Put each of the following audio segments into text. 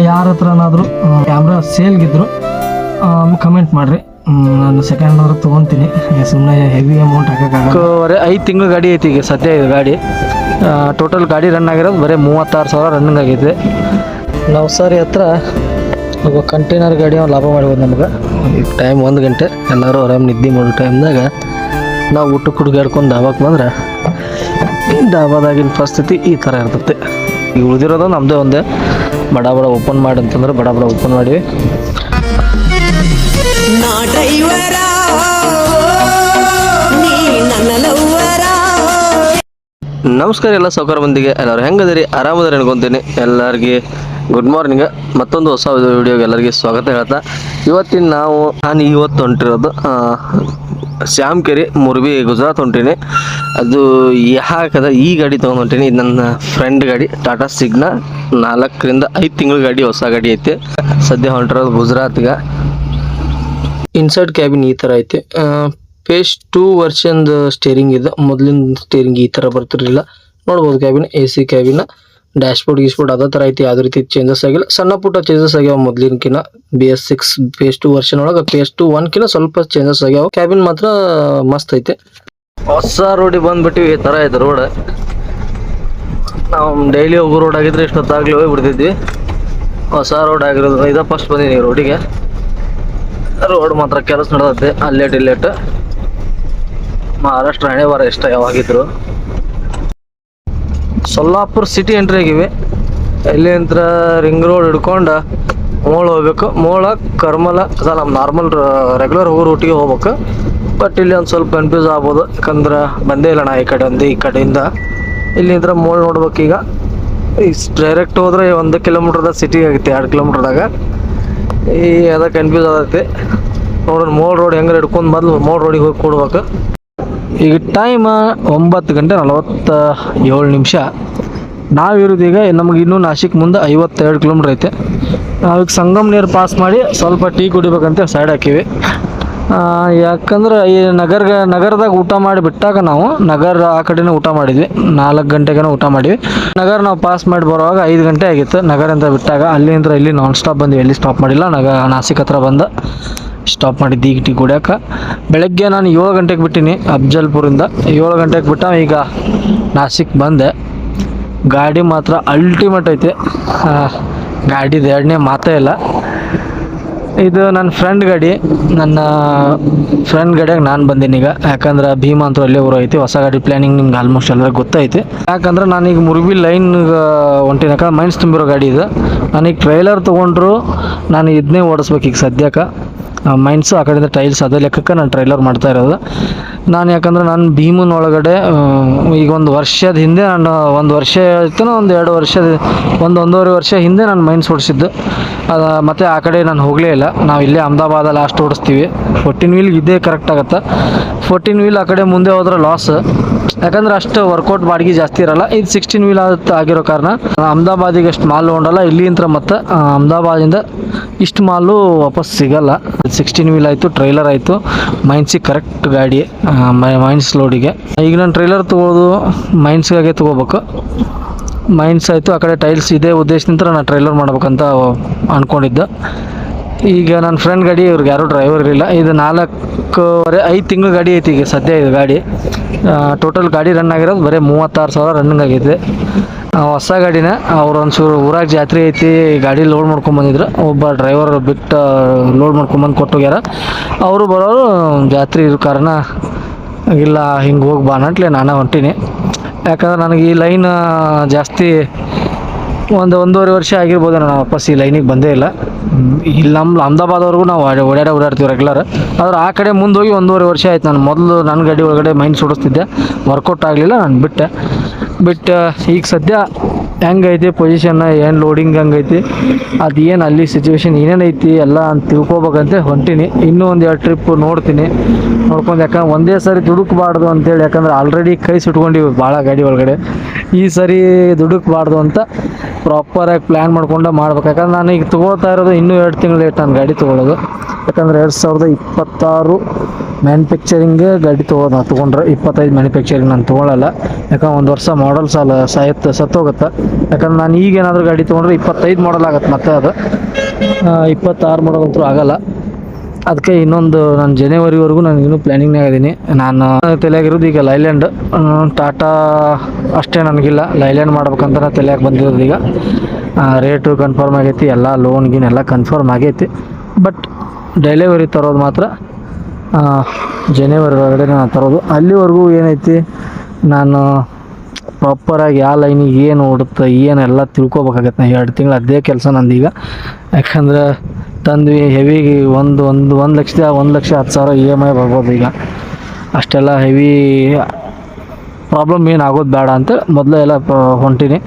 ಯಾರ ಹತ್ರನಾದರೂ camera ಸೇಲ್ಗಿದ್ರು comment ಮಾಡಿರಿ. ನಾನು ಸೆಕೆಂಡ್ ಅವ್ರಿಗೆ ತೊಗೊತೀನಿ. ಸುಮ್ಮನೆ ಹೆವಿ ಅಮೌಂಟ್ ಹಾಕೋಕ್ಕಾಗಲ್ಲ. 5 ತಿಂಗಳು ಗಾಡಿ ಐತಿ ಈಗ ಸದ್ಯ. ಇದು ಗಾಡಿ ಟೋಟಲ್ ಗಾಡಿ ರನ್ ಆಗಿರೋದು ಬರೀ 36,000 ರನ್ನಿಂಗ್ ಆಗೈತೆ. ನಾವು ಸಾರಿ ಹತ್ರ ಒಬ್ಬ ಕಂಟೈನರ್ ಗಾಡಿ ಲಾಭ ಮಾಡ್ಬೋದು ನಮ್ಗೆ. ಈಗ ಟೈಮ್ 1 ಗಂಟೆ, ಎಲ್ಲರೂ ಆರಾಮ್ ನಿದ್ದೆ ಮಾಡೋ ಟೈಮ್ದಾಗ ನಾವು ಊಟಕ್ಕೆ ಹುಡುಗಾಡ್ಕೊಂಡು ಡಾಬಾಕ್ಕೆ ಬಂದ್ರೆ ಡಾಬಾದಾಗಿನ ಪರಿಸ್ಥಿತಿ ಈ ಥರ ಇರ್ತೈತೆ. ಈಗ ಉಳಿದಿರೋದು ನಮ್ಮದೇ ಒಂದೇ. ಬಡ ಬಡ ಓಪನ್ ಮಾಡಿ ಅಂತಂದ್ರೆ ಬಡ ಬಡ ಓಪನ್ ಮಾಡಿ. ನಮಸ್ಕಾರ ಎಲ್ಲ ಸೌಕರ್ಯ ಮಂದಿಗೆ, ಎಲ್ಲರೂ ಹೆಂಗದಿರಿ? ಆರಾಮದಾರಿ ಅನ್ಕೊಂತೀನಿ. ಎಲ್ಲರಿಗೆ ಗುಡ್ ಮಾರ್ನಿಂಗ್. ಮತ್ತೊಂದು ಹೊಸ ವಿಡಿಯೋಗೆ ಎಲ್ಲರಿಗೆ ಸ್ವಾಗತ ಹೇಳ್ತಾ, ನಾನು ಇವತ್ತು ಹೊಂಟಿರೋದು ಶ್ಯಾಮಕೆರೆ ಮುರ್ಬಿ ಗುಜರಾತ್ ಹೊಂಟೀನಿ. ಅದು ಯಾಕದ ಈ ಗಾಡಿ ತೊಗೊಂಡು ಹೊಂಟೀನಿ. ಇದು ನನ್ನ ಫ್ರೆಂಡ್ ಗಾಡಿ, ಟಾಟಾ ಸಿಗ್ನಾ 4 ರಿಂದ 5 ತಿಂಗಳ ಗಾಡಿ, ಹೊಸ ಗಾಡಿ ಐತೆ. ಸದ್ಯ ಹೊಂಟಿರೋದು ಗುಜರಾತ್ಗೆ. ಇನ್ಸೈಡ್ ಕ್ಯಾಬಿನ್ ಈ ಥರ ಐತೆ. ಫೇಸ್ 2 ವರ್ಷನ್ದು ಸ್ಟೇರಿಂಗ್ ಇದೆ. ಮೊದಲಿನ ಸ್ಟೇರಿಂಗ್ ಈ ಥರ ಬರ್ತಿರಲಿಲ್ಲ. ನೋಡ್ಬೋದು ಕ್ಯಾಬಿನ್, AC ಕ್ಯಾಬಿನ್, ಡ್ಯಾಶ್ಬೋರ್ಡ್ ಗೀಶ್ಬೋರ್ಡ್ ಅದೇ ಥರ ಐತಿ. ಯಾವುದೇ ರೀತಿ ಚೇಂಜಸ್ ಆಗಿಲ್ಲ. ಸಣ್ಣ ಪುಟ್ಟ ಚೇಂಜಸ್ ಆಗ್ಯಾವ ಮೊದಲಿನಕಿನ್ನ. BS6 ಫೇಸ್ 2 ವರ್ಷನ್ ಒಳಗೆ ಫೇಸ್ 2 1 ಸ್ವಲ್ಪ ಚೇಂಜಸ್ ಆಗ್ಯಾವ. ಕ್ಯಾಬಿನ್ ಮಾತ್ರ ಮಸ್ತ್ ಐತೆ. ಹೊಸ ರೋಡಿಗೆ ಬಂದ್ಬಿಟ್ಟಿವಿ. ಈ ಥರ ಐತೆ ರೋಡ್. ನಾವು ಡೈಲಿ ಹೋಗೋ ರೋಡ್ ಆಗಿದ್ರೆ ಇಷ್ಟೊತ್ತಾಗಲಿ ಹೋಗಿಬಿಡ್ತಿದ್ವಿ. ಹೊಸ ರೋಡ್ ಆಗಿರೋದು ಇದೇ ಫಸ್ಟ್ ಬಂದಿದ್ದೀವಿ ರೋಡಿಗೆ. ರೋಡ್ ಮಾತ್ರ ಕೆಲಸ ನಡೆದೈತೆ ಅಲ್ಲೇಟ್ ಇಲ್ಲೇಟ್. ಮಹಾರಾಷ್ಟ್ರ ಹಣೆ ಬಾರ ಇಷ್ಟ ಯಾವಾಗಿದ್ರು. ಸೊಲ್ಲಾಪುರ ಸಿಟಿ ಎಂಟ್ರಿ ಆಗಿವಿ. ಎಲ್ಲಿ ಅಂತ ರಿಂಗ್ ರೋಡ್ ಹಿಡ್ಕೊಂಡು ಮೋಳ ಹೋಗ್ಬೇಕು. ಮೋಳ ಕರ್ಮಲ ಅದ ನಮ್ಮ ನಾರ್ಮಲ್ ರೆಗ್ಯುಲರ್ ಹೋಗೋ ರೂಟಿಗೆ ಹೋಗ್ಬೇಕು. ಬಟ್ ಇಲ್ಲಿ ಒಂದು ಸ್ವಲ್ಪ ಕನ್ಫ್ಯೂಸ್ ಆಗ್ಬೋದು, ಯಾಕಂದ್ರೆ ಬಂದೇ ಇಲ್ಲ ನಾ ಈ ಕಡೆ ಒಂದು ಈ ಕಡೆಯಿಂದ. ಇಲ್ಲಿಂದ ಮೋಳ ನೋಡ್ಬೇಕೀಗ. ಈ ಡೈರೆಕ್ಟ್ ಹೋದ್ರೆ 1 ಕಿಲೋಮೀಟ್ರದ ಸಿಟಿ ಆಗುತ್ತೆ, 2 ಕಿಲೋಮೀಟ್ರದಾಗ. ಈ ಅದ ಕನ್ಫ್ಯೂಸ್ ಆಗತ್ತೆ. ನೋಡೋಣ ಮೋಲ್ ರೋಡ್ ಹೆಂಗಾರ ಹಿಡ್ಕೊಂಡು ಮೊದಲು ಮೋಲ್ ರೋಡಿಗೆ ಹೋಗಿ ಕೊಡ್ಬೇಕು. ಈಗ ಟೈಮ್ 9:47. ನಾವಿರೋದು ಈಗ ನಮಗೆ ಇನ್ನೂ ನಾಸಿಕ್ ಮುಂದೆ 52 ಕಿಲೋಮೀಟ್ರ್ ಐತೆ. ನಾವೀಗ ಸಂಗಮ್ ನೀರು ಪಾಸ್ ಮಾಡಿ ಸ್ವಲ್ಪ ಟೀ ಕುಡಿಬೇಕಂತ ಸೈಡ್ ಹಾಕಿವಿ. ಯಾಕಂದ್ರೆ ಈ ನಗರದಾಗ ಊಟ ಮಾಡಿ ಬಿಟ್ಟಾಗ ನಾವು ನಗರ ಆ ಕಡೆನೇ ಊಟ ಮಾಡಿದ್ವಿ. 4 ಗಂಟೆಗೆ ಊಟ ಮಾಡಿವಿ. ನಗರ ನಾವು ಪಾಸ್ ಮಾಡಿ ಬರುವಾಗ 5 ಗಂಟೆ ಆಗಿತ್ತು. ನಗರಿಂದ ಬಿಟ್ಟಾಗ ಅಲ್ಲಿಂದ ಇಲ್ಲಿ ನಾನ್ ಸ್ಟಾಪ್ ಬಂದ್ವಿ, ಎಲ್ಲಿ ಸ್ಟಾಪ್ ಮಾಡಿಲ್ಲ. ನಾಸಿಕ್ ಹತ್ರ ಬಂದು ಸ್ಟಾಪ್ ಮಾಡಿದ್ದು ಈಗ ಟೀ ಕುಡಿಯೋಕೆ. ಬೆಳಗ್ಗೆ ನಾನು 7 ಗಂಟೆಗೆ ಬಿಟ್ಟಿನಿ ಅಫ್ಜಲ್ಪುರಿಂದ. 7 ಗಂಟೆಗೆ ಬಿಟ್ಟ ಈಗ ನಾಸಿಕ್ ಬಂದೆ. ಗಾಡಿ ಮಾತ್ರ ಅಲ್ಟಿಮೇಟ್ ಐತೆ. ಗಾಡಿದು ಎರಡನೇ ಮಾತೇ ಇಲ್ಲ. ಇದು ನನ್ನ ಫ್ರೆಂಡ್ ಗಾಡಿ. ನನ್ನ ಫ್ರೆಂಡ್ ಗಾಡಿಯಾಗ ನಾನು ಬಂದೀನಿ ಈಗ. ಯಾಕಂದ್ರೆ ಭೀಮಾ ಅಂತೂ ಅಲ್ಲೇ ಊರು ಐತಿ. ಹೊಸ ಗಾಡಿ ಪ್ಲ್ಯಾನಿಂಗ್ ನಿಮ್ಗೆ ಆಲ್ಮೋಸ್ಟ್ ಎಲ್ಲರಿಗೂ ಗೊತ್ತೈತಿ. ಯಾಕಂದ್ರೆ ನಾನೀಗ ಮುರ್ಬಿ ಲೈನ್ಗೆ ಹೊಂಟೀನಿ. ಯಾಕಂದ್ರೆ ಮೈನ್ಸ್ ತುಂಬಿರೋ ಗಾಡಿ ಇದು. ನಾನೀಗ ಟ್ರೈಲರ್ ತೊಗೊಂಡ್ರು ನಾನು ಇದನ್ನೇ ಓಡಿಸ್ಬೇಕು ಈಗ ಸದ್ಯಕ್ಕೆ. ಮೈನ್ಸು ಆ ಕಡೆಯಿಂದ ಟೈಲ್ಸ್ ಅದೇ ಲೆಕ್ಕಕ್ಕೆ ನಾನು ಟ್ರೈಲರ್ ಮಾಡ್ತಾ ಇರೋದು. ನಾನು ಯಾಕಂದ್ರೆ ನಾನು ಭೀಮನ್ ಒಳಗಡೆ ಈಗ 1 ವರ್ಷದ ಹಿಂದೆ, ನಾನು 1 ವರ್ಷ ಆಯ್ತು, 1.5 ವರ್ಷ ಹಿಂದೆ ನಾನು ಮೈನ್ಸ್ ಓಡಿಸಿದ್ದು. ಮತ್ತು ಆ ಕಡೆ ನಾನು ಹೋಗಲೇ ಇಲ್ಲ. ನಾವು ಇಲ್ಲೇ ಅಹಮದಾಬಾದ ಲಾಸ್ಟ್ ಓಡಿಸ್ತೀವಿ. 14 ವೀಲ್ಗೆ ಇದೇ ಕರೆಕ್ಟ್ ಆಗುತ್ತೆ. 14 ವೀಲ್ ಆ ಕಡೆ ಮುಂದೆ ಹೋದ್ರೆ ಲಾಸ್. ಯಾಕಂದ್ರೆ ಅಷ್ಟು ವರ್ಕೌಟ್ ಬಾಡಿಗೆ ಜಾಸ್ತಿ ಇರಲ್ಲ. ಇದು 16 ವೀಲ್ ಆಗಿರೋ ಕಾರಣ ಅಹಮದಾಬಾದಿಗೆ ಅಷ್ಟು ಮಾಲ್ ಹೊಂಡಲ್ಲ. ಇಲ್ಲಿಂದ ಮತ್ತು ಅಹಮದಾಬಾದಿಂದ ಇಷ್ಟು ಮಾಲು ವಾಪಸ್ ಸಿಗಲ್ಲ. 16 ವೀಲ್ ಆಯಿತು, ಟ್ರೈಲರ್ ಆಯಿತು, ಮೈನ್ಸಿಗೆ ಕರೆಕ್ಟ್ ಗಾಡಿ. ಮೈನ್ಸ್ ಲೋಡಿಗೆ ಈಗ ನಾನು ಟ್ರೈಲರ್ ತೊಗೊಳ್ಳೋದು ಮೈನ್ಸ್ಗಾಗೆ ತೊಗೋಬೇಕು. ಮೈನ್ಸ್ ಆಯಿತು, ಆ ಕಡೆ ಟೈಲ್ಸ್. ಇದೇ ಉದ್ದೇಶದಿಂದ ನಾನು ಟ್ರೈಲರ್ ಮಾಡ್ಬೇಕಂತ ಅಂದ್ಕೊಂಡಿದ್ದೆ. ಈಗ ನನ್ನ ಫ್ರೆಂಡ್ ಗಾಡಿ, ಇವ್ರಿಗೆ ಯಾರೂ ಡ್ರೈವರ್ ಇರಲಿಲ್ಲ. ಇದು 5 ತಿಂಗಳ ಗಾಡಿ ಐತಿ ಈಗ ಸದ್ಯ. ಇದು ಗಾಡಿ ಟೋಟಲ್ ಗಾಡಿ ರನ್ ಆಗಿರೋದು ಬರೀ 36,000 ರನ್ನಿಂಗ್ ಆಗೈತೆ. ಹೊಸ ಗಾಡಿನ. ಅವ್ರು ಒಂಚೂರು ಊರಾಗ ಜಾತ್ರೆ ಐತಿ, ಗಾಡಿ ಲೋಡ್ ಮಾಡ್ಕೊಂಬಂದಿದ್ರು. ಒಬ್ಬ ಡ್ರೈವರ್ ಬಿಟ್ಟು ಲೋಡ್ ಮಾಡ್ಕೊಂಬಂದು ಕೊಟ್ಟೋಗ್ಯಾರ. ಅವರು ಬರೋರು ಜಾತ್ರೆ ಇರೋ ಕಾರಣ ಇಲ್ಲ ಹಿಂಗೆ ಹೋಗಿ ಬಾ ಅಂತಲೇ ನಾನು ಹೊಂಟೀನಿ. ಯಾಕಂದ್ರೆ ನನಗೆ ಈ ಲೈನ್ ಜಾಸ್ತಿ 1.5 ವರ್ಷ ಆಗಿರ್ಬೋದು ನಾನು ವಾಪಸ್ ಈ ಲೈನಿಗೆ ಬಂದೇ ಇಲ್ಲ. ಇಲ್ಲಿ ನಮ್ಮ ಅಹಮದಾಬಾದ್ವರೆಗೂ ನಾವು ಓಡಾಡ್ತೀವಿ ರೆಗ್ಯುಲರ್. ಆದ್ರೆ ಆ ಕಡೆ ಮುಂದೆ ಹೋಗಿ 1.5 ವರ್ಷ ಆಯ್ತು. ನಾನು ಮೊದಲು ನನ್ನ ಗಾಡಿ ಒಳಗಡೆ ಮೈನ್ಸ್ ಓಡಿಸ್ತಿದ್ದೆ, ವರ್ಕೌಟ್ ಆಗಲಿಲ್ಲ, ನಾನು ಬಿಟ್ಟು ಈಗ ಸದ್ಯ ಹೆಂಗೈತಿ ಪೊಸಿಷನ್, ಏನು ಲೋಡಿಂಗ್ ಹೆಂಗೈತಿ, ಅದು ಏನು ಅಲ್ಲಿ ಸಿಚುವೇಶನ್ ಏನೇನೈತಿ ಎಲ್ಲ ಅಂತ ತಿಳ್ಕೊಬೇಕಂತ ಹೊಂಟೀನಿ. ಇನ್ನೂ 1-2 ಟ್ರಿಪ್ ನೋಡ್ತೀನಿ. ನೋಡ್ಕೊಂಡು ಯಾಕಂದ್ರೆ ಒಂದೇ ಸರಿ ದುಡುಕಬಾರ್ದು ಅಂತೇಳಿ. ಯಾಕಂದ್ರೆ ಆಲ್ರೆಡಿ ಕೈ ಸುಟ್ಕೊಂಡಿವಿ ಭಾಳ ಗಾಡಿ ಒಳಗಡೆ. ಈ ಸರಿ ದುಡುಕಬಾರ್ದು ಅಂತ ಪ್ರಾಪರಾಗಿ ಪ್ಲ್ಯಾನ್ ಮಾಡ್ಕೊಂಡು ಮಾಡ್ಬೇಕು. ಯಾಕಂದ್ರೆ ನಾನು ಈಗ ತೊಗೊಳ್ತಾ ಇರೋದು ಇನ್ನೂ 2 ತಿಂಗಳು ಲೇಟ್ ನಾನು ಗಾಡಿ ತೊಗೊಳ್ಳೋದು. ಯಾಕಂದ್ರೆ 2026 ಮ್ಯಾನುಫ್ಯಾಕ್ಚರಿಂಗ್ ಗಾಡಿ ತೊಗೊಂಡ್ರೆ 25 ಮ್ಯಾನುಫ್ಯಾಕ್ಚರಿಂಗ್ ನಾನು ತೊಗೊಳ್ಳಲ್ಲ. ಯಾಕಂದ್ರೆ 1 ವರ್ಷ ಮಾಡಲ್ ಸತ್ತೋಗುತ್ತೆ. ಯಾಕಂದ್ರೆ ನಾನು ಈಗ ಏನಾದರೂ ಗಾಡಿ ತೊಗೊಂಡ್ರೆ 25 ಮಾಡಲ್ ಆಗತ್ತೆ, ಮತ್ತೆ ಅದು 26 ಮಾಡಲ್ ಅಂತೂ ಆಗಲ್ಲ. ಅದಕ್ಕೆ ಇನ್ನೊಂದು ನಾನು ಜನವರಿವರೆಗೂ ನಾನು ಇನ್ನೂ ಪ್ಲ್ಯಾನಿಂಗ್ನಾಗ ಇದ್ದೀನಿ. ನಾನು ತಲೆಯಾಗಿರೋದು ಈಗ ಲೈಲ್ಯಾಂಡ್, ಟಾಟಾ ಅಷ್ಟೇ ನನಗಿಲ್ಲ, ಲೈಲ್ಯಾಂಡ್ ಮಾಡ್ಬೇಕಂತ ತಲೆಯಾಗಿ ಬಂದಿರೋದು. ಈಗ ರೇಟು ಕನ್ಫರ್ಮ್ ಆಗೈತಿ, ಎಲ್ಲ ಲೋನ್ ಗೀನ್ ಎಲ್ಲ ಕನ್ಫರ್ಮ್ ಆಗೈತಿ. ಬಟ್ ಡೆಲಿವರಿ ತರೋದು ಮಾತ್ರ ಜನವರಿ ಒಳಗಡೆ ನಾನು ತರೋದು. ಅಲ್ಲಿವರೆಗೂ ಏನೈತಿ, ನಾನು ಪ್ರಾಪರಾಗಿ ಯಾವ ಲೈನಿಗೆ ಏನು ಓಡುತ್ತೆ ಏನೆಲ್ಲ ತಿಳ್ಕೊಬೇಕಾಗತ್ತೆ. ನಾ 2 ತಿಂಗಳು ಅದೇ ಕೆಲಸ ನಂದೀಗ. ಯಾಕಂದ್ರೆ ತಂದ್ವಿ ಹೆವಿ ಒಂದು ಲಕ್ಷ 1,10,000 EMI ಬರ್ಬೋದು. ಈಗ ಅಷ್ಟೆಲ್ಲ ಹೆವಿ ಪ್ರಾಬ್ಲಮ್ ಏನಾಗೋದು ಬೇಡ ಅಂತ ಮೊದಲೇ ಎಲ್ಲ ಹೊಂಟೀನಿ.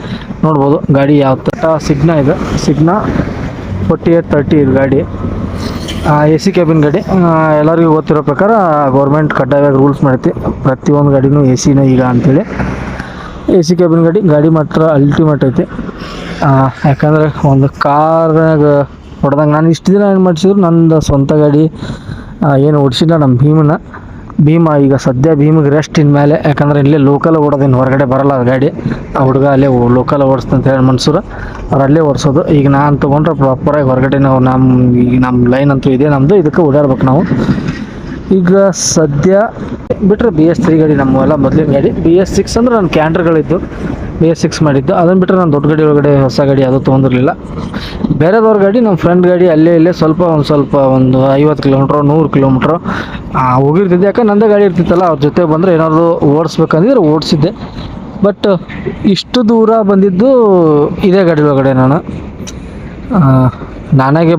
ನೋಡ್ಬೋದು ಗಾಡಿ ಯಾವ ಥರ ಸಿಗ್ನಾ ಇದೆ, ಸಿಗ್ನಾ 4830 ಇದು ಗಾಡಿ. AC ಕ್ಯಾಬಿನ್ ಗಾಡಿ. ಎಲ್ಲರಿಗೂ ಗೊತ್ತಿರೋ ಪ್ರಕಾರ ಗೌರ್ಮೆಂಟ್ ಕಡ್ಡಾಯವಾಗಿ ರೂಲ್ಸ್ ಮಾಡೈತಿ, ಪ್ರತಿಯೊಂದು ಗಾಡಿನೂ AC ಈಗ ಅಂಥೇಳಿ. AC ಕ್ಯಾಬಿನ್ ಗಾಡಿ ಮಾತ್ರ ಅಲ್ಟಿಮೇಟ್ ಐತಿ. ಯಾಕಂದರೆ ಒಂದು ಕಾರ್ನಾಗ ಹೊಡೆದಂಗೆ ನಾನು ಇಷ್ಟು ದಿನ ಏನು ಮಾಡಿಸಿದ್ರು ನಂದು ಸ್ವಂತ ಗಾಡಿ ಏನು ಓಡಿಸಿಲ್ಲ, ನಮ್ಮ ಭೀಮ ಈಗ ಸದ್ಯ ಭೀಮಿಗೆ ರೆಸ್ಟ್ ಇನ್ಮೇಲೆ. ಯಾಕಂದರೆ ಇಲ್ಲೇ ಲೋಕಲ್ ಓಡೋದೇನು ಹೊರಗಡೆ ಬರಲ್ಲ ಅದು ಗಾಡಿ. ಆ ಹುಡುಗ ಅಲ್ಲೇ ಲೋಕಲ್ ಓಡಿಸ್ತಂತ ಹೇಳಿ ಮನ್ಸೂರು ಅವ್ರು ಅಲ್ಲೇ ಓಡಿಸೋದು. ಈಗ ನಾನು ತೊಗೊಂಡ್ರೆ ಪ್ರಾಪರಾಗಿ ಹೊರಗಡೆ ನಾವು ನಮ್ಮ ಲೈನ್ ಅಂತೂ ಇದೆ ನಮ್ಮದು, ಇದಕ್ಕೆ ಓಡಾಡ್ಬೇಕು ನಾವು. ಈಗ ಸದ್ಯ ಬಿಟ್ಟರೆ BS3 ಗಾಡಿ ನಮ್ಮೆಲ್ಲ ಮೊದಲಿನ ಗಾಡಿ. BS6 ಅಂದ್ರೆ ನನ್ನ ಕ್ಯಾಂಡ್ರ್ಗಳಿದ್ದು, BS6 ಮಾಡಿದ್ದು. ಅದನ್ನು ಬಿಟ್ಟರೆ ನಾನು ದೊಡ್ಡ ಗಾಡಿ ಒಳಗಡೆ ಹೊಸ ಗಾಡಿ ಯಾವುದೂ ತೊಗೊಂಡಿರಲಿಲ್ಲ. ಬೇರೆದವ್ರ ಗಾಡಿ ನಮ್ಮ ಫ್ರೆಂಡ್ ಗಾಡಿ ಅಲ್ಲೇ ಇಲ್ಲೇ ಸ್ವಲ್ಪ ಒಂದು 50 ಕಿಲೋಮೀಟ್ರ್ 100 ಕಿಲೋಮೀಟ್ರ್ ಹೋಗಿರ್ತಿದ್ದೆ. ಯಾಕಂದ್ರೆ ನಂದೇ ಗಾಡಿ ಇರ್ತಿತ್ತಲ್ಲ, ಅವ್ರ ಜೊತೆ ಬಂದರೆ ಏನಾದರೂ ಓಡಿಸ್ಬೇಕಂದ್ರೆ ಓಡಿಸಿದ್ದೆ. ಬಟ್ ಇಷ್ಟು ದೂರ ಬಂದಿದ್ದು ಇದೇ ಗಾಡಿ ಒಳಗಡೆ ನಾನಾಗೆ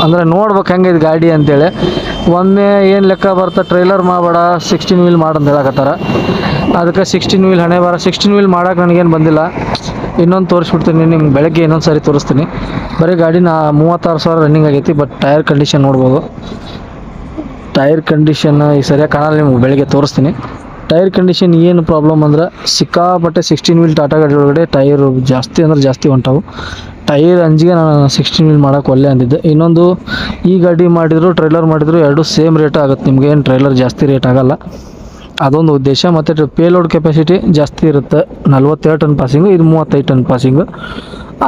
ಅಂದರೆ ನೋಡ್ಬೇಕು ಹೆಂಗೆ ಇದು ಗಾಡಿ ಅಂತೇಳಿ. ಒಮ್ಮೆ ಏನು ಲೆಕ್ಕ ಬರ್ತಾ ಟ್ರೈಲರ್ ಮಾಡಬೇಡ 16 ವೀಲ್ ಮಾಡಂತ ಹೇಳಕತ್ತಾರ. ಅದಕ್ಕೆ 16 ವೀಲ್ ಹಣೆ ಬಾರ 16 ವೀಲ್ ಮಾಡೋಕೆ ನನಗೇನು ಬಂದಿಲ್ಲ. ಇನ್ನೊಂದು ತೋರಿಸ್ಬಿಡ್ತೀನಿ ನಿಮ್ಗೆ, ಬೆಳಗ್ಗೆ ಇನ್ನೊಂದು ಸಾರಿ ತೋರಿಸ್ತೀನಿ. ಬರೀ ಗಾಡಿನ 36,000 ರನ್ನಿಂಗ್ ಆಗೈತಿ. ಬಟ್ ಟೈರ್ ಕಂಡೀಷನ್ ನೋಡ್ಬೋದು. ಟೈರ್ ಕಂಡೀಷನ್ ಈ ಸರಿಯಾಗಿ ಕಾಣಲ್ಲ, ನಿಮ್ಗೆ ಬೆಳಗ್ಗೆ ತೋರಿಸ್ತೀನಿ. ಟೈರ್ ಕಂಡೀಷನ್ ಏನು ಪ್ರಾಬ್ಲಮ್ ಅಂದ್ರೆ ಸಿಕ್ಕಾಪಟ್ಟೆ 16 ವೀಲ್ ಟಾಟಾ ಗಾಡಿ ಒಳಗಡೆ ಟೈರು ಜಾಸ್ತಿ ಹೊಂಟವು. ಟೈರ್ ಅಂಜಿಗೆ ನಾನು 16 ವೀಲ್ ಮಾಡೋಕೆ ಒಳ್ಳೆ ಅಂದಿದ್ದೆ. ಇನ್ನೊಂದು ಈ ಗಾಡಿ ಮಾಡಿದ್ರು ಟ್ರೈಲರ್ ಮಾಡಿದ್ರು ಎರಡೂ ಸೇಮ್ ರೇಟ್ ಆಗುತ್ತೆ ನಿಮಗೆ, ಏನು ಟ್ರೈಲರ್ ಜಾಸ್ತಿ ರೇಟ್ ಆಗಲ್ಲ. ಅದೊಂದು ಉದ್ದೇಶ. ಮತ್ತು ಪೇಲೋಡ್ ಕೆಪಾಸಿಟಿ ಜಾಸ್ತಿ ಇರುತ್ತೆ, 42 ಟನ್ ಪಾಸಿಂಗು, ಇದು 35 ಟನ್ ಪಾಸಿಂಗು.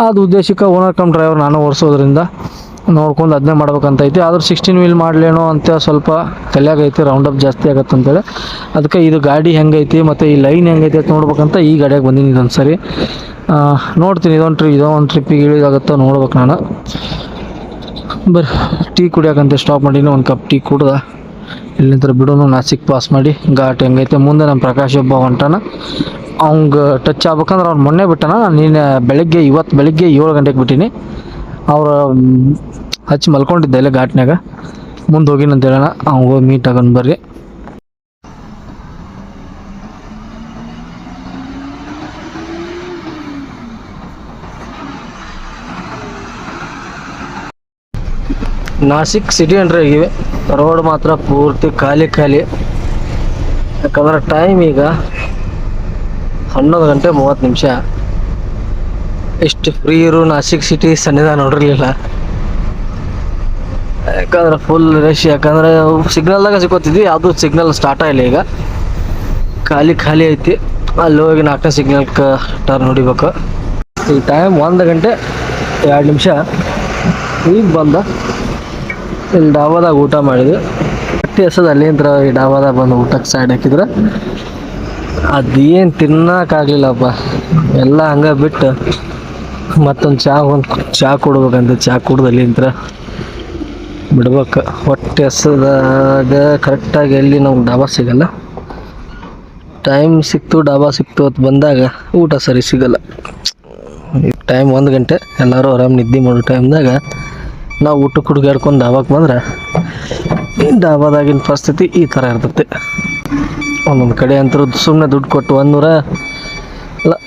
ಅದು ಉದ್ದೇಶಕ್ಕೆ ಓನರ್ ಕಮ್ ಡ್ರೈವರ್ ನಾನು ಓಡಿಸೋದ್ರಿಂದ ನೋಡ್ಕೊಂಡು ಅದನ್ನೇ ಮಾಡ್ಬೇಕಂತ ಐತಿ. ಆದರೂ 16 ವೀಲ್ ಮಾಡಲೇನೋ ಅಂತ ಸ್ವಲ್ಪ ತಲೆಯಾಗೈತಿ, ರೌಂಡ್ ಅಪ್ ಜಾಸ್ತಿ ಆಗುತ್ತೆ ಅಂತೇಳಿ. ಅದಕ್ಕೆ ಇದು ಗಾಡಿ ಹೆಂಗೈತಿ ಮತ್ತು ಈ ಲೈನ್ ಹೆಂಗೈತಿ ಅಂತ ನೋಡ್ಬೇಕಂತ ಈ ಗಾಡಿಯಾಗ ಬಂದೀನಿ. ಇದೊಂದು ಸರಿ ನೋಡ್ತೀನಿ, ಇದೊಂದು ಟ್ರಿಪ್ಪಿಗೆ ಇಳಿದಾಗುತ್ತೋ ನೋಡ್ಬೇಕು ನಾನು. ಟೀ ಕುಡಿಯೋಕಂತ ಸ್ಟಾಪ್ ಮಾಡೀನಿ, ಒಂದು ಕಪ್ ಟೀ ಕುಡ್ದ ಇಲ್ಲಿಂದ ಬಿಡೋನು ನಾಸಿಕ್ ಪಾಸ್ ಮಾಡಿ ಘಾಟ್ ಹೆಂಗೈತೆ. ಮುಂದೆ ನಮ್ಮ ಪ್ರಕಾಶ್ ಒಬ್ಬ ಹೊಂಟಾನ, ಅವ್ಗೆ ಟಚ್ ಆಗ್ಬೇಕಂದ್ರೆ ಅವ್ನು ಮೊನ್ನೆ ಬಿಟ್ಟಾನ. ಇವತ್ತು ಬೆಳಗ್ಗೆ 7 ಗಂಟೆಗೆ ಬಿಟ್ಟೀನಿ. ಅವ್ರು ಹಚ್ಚಿ ಮಲ್ಕೊಂಡಿದ್ದೆ ಇಲ್ಲೇ ಘಾಟ್ನಾಗ. ಮುಂದೆ ಹೋಗಿನಂತ ಹೇಳೋಣ, ಅವ್ಗೆ ಹೋಗಿ ಮೀಟ್ ಆಗೋಣ ಬರ್ರಿ. ನಾಸಿಕ್ ಸಿಟಿ ಎಂಟ್ರಿ ಆಗಿವೆ. ರೋಡ್ ಮಾತ್ರ ಪೂರ್ತಿ ಖಾಲಿ. ಯಾಕಂದ್ರೆ ಟೈಮ್ ಈಗ 11:30. ಇಷ್ಟು ಫ್ರೀ ಇರೋ ನಾಸಿಕ್ ಸಿಟಿ ಸನ್ನಿಧಾನ ನೋಡಿರಲಿಲ್ಲ. ಯಾಕಂದ್ರೆ ಫುಲ್ ರಶ್. ಯಾಕಂದ್ರೆ ಸಿಗ್ನಲ್ದಾಗ ಸಿಕ್ಕೋತಿದ್ವಿ, ಯಾವುದು ಸಿಗ್ನಲ್ ಸ್ಟಾರ್ಟ್ ಆಗಿಲ್ಲ. ಈಗ ಖಾಲಿ ಐತಿ. ಅಲ್ಲಿ ಹೋಗಿ 4ನೇ ಸಿಗ್ನಲ್ಗೆ ಟರ್ನ್ ಹೊಡಿಬೇಕು. ಈ ಟೈಮ್ 1 ಗಂಟೆ 2 ನಿಮಿಷ. ಈಗ ಬಂದ ಇಲ್ಲಿ ಡಾಬಾದಾಗ ಊಟ ಮಾಡಿದ್ವಿ. ಹೊಟ್ಟೆ ಹಸದ ಅಲ್ಲಿಂದ ಈ ಡಾಬಾದಾಗ ಬಂದು ಊಟಕ್ಕೆ ಸೈಡ್ ಹಾಕಿದ್ರೆ ಅದೇನು ತಿನ್ನೋಕ್ಕಾಗಲಿಲ್ಲಪ್ಪ. ಎಲ್ಲ ಹಂಗೆ ಬಿಟ್ಟು ಮತ್ತೊಂದು ಚಹಾ ಕೊಡ್ಬೇಕಂತ ಚಹಾ ಕುಡ್ದು ಅಲ್ಲಿಂದ ಬಿಡ್ಬೇಕು. ಹೊಟ್ಟೆ ಹಸದಾಗ ಕರೆಕ್ಟಾಗಿ ಎಲ್ಲಿ ನಮ್ಗೆ ಡಾಬಾ ಸಿಗಲ್ಲ. ಟೈಮ್ ಸಿಕ್ತು ಡಾಬಾ ಸಿಕ್ತು ಅಂತ ಬಂದಾಗ ಊಟ ಸರಿ ಸಿಗಲ್ಲ. ಟೈಮ್ 1 ಗಂಟೆ, ಎಲ್ಲರೂ ಆರಾಮ್ ನಿದ್ದೆ ಮಾಡೋ ಟೈಮ್ದಾಗ ನಾವು ಊಟಕ್ಕೆ ಹುಡುಗಾಡ್ಕೊಂಡು ಡಾಬಾಕ್ಕೆ ಬಂದ್ರೆ ಡಾಬಾದಾಗಿನ ಪರಿಸ್ಥಿತಿ ಈ ಥರ ಇರ್ತೈತೆ. ಒಂದೊಂದು ಕಡೆ ಅಂತೂ ಸುಮ್ಮನೆ ದುಡ್ಡು ಕೊಟ್ಟು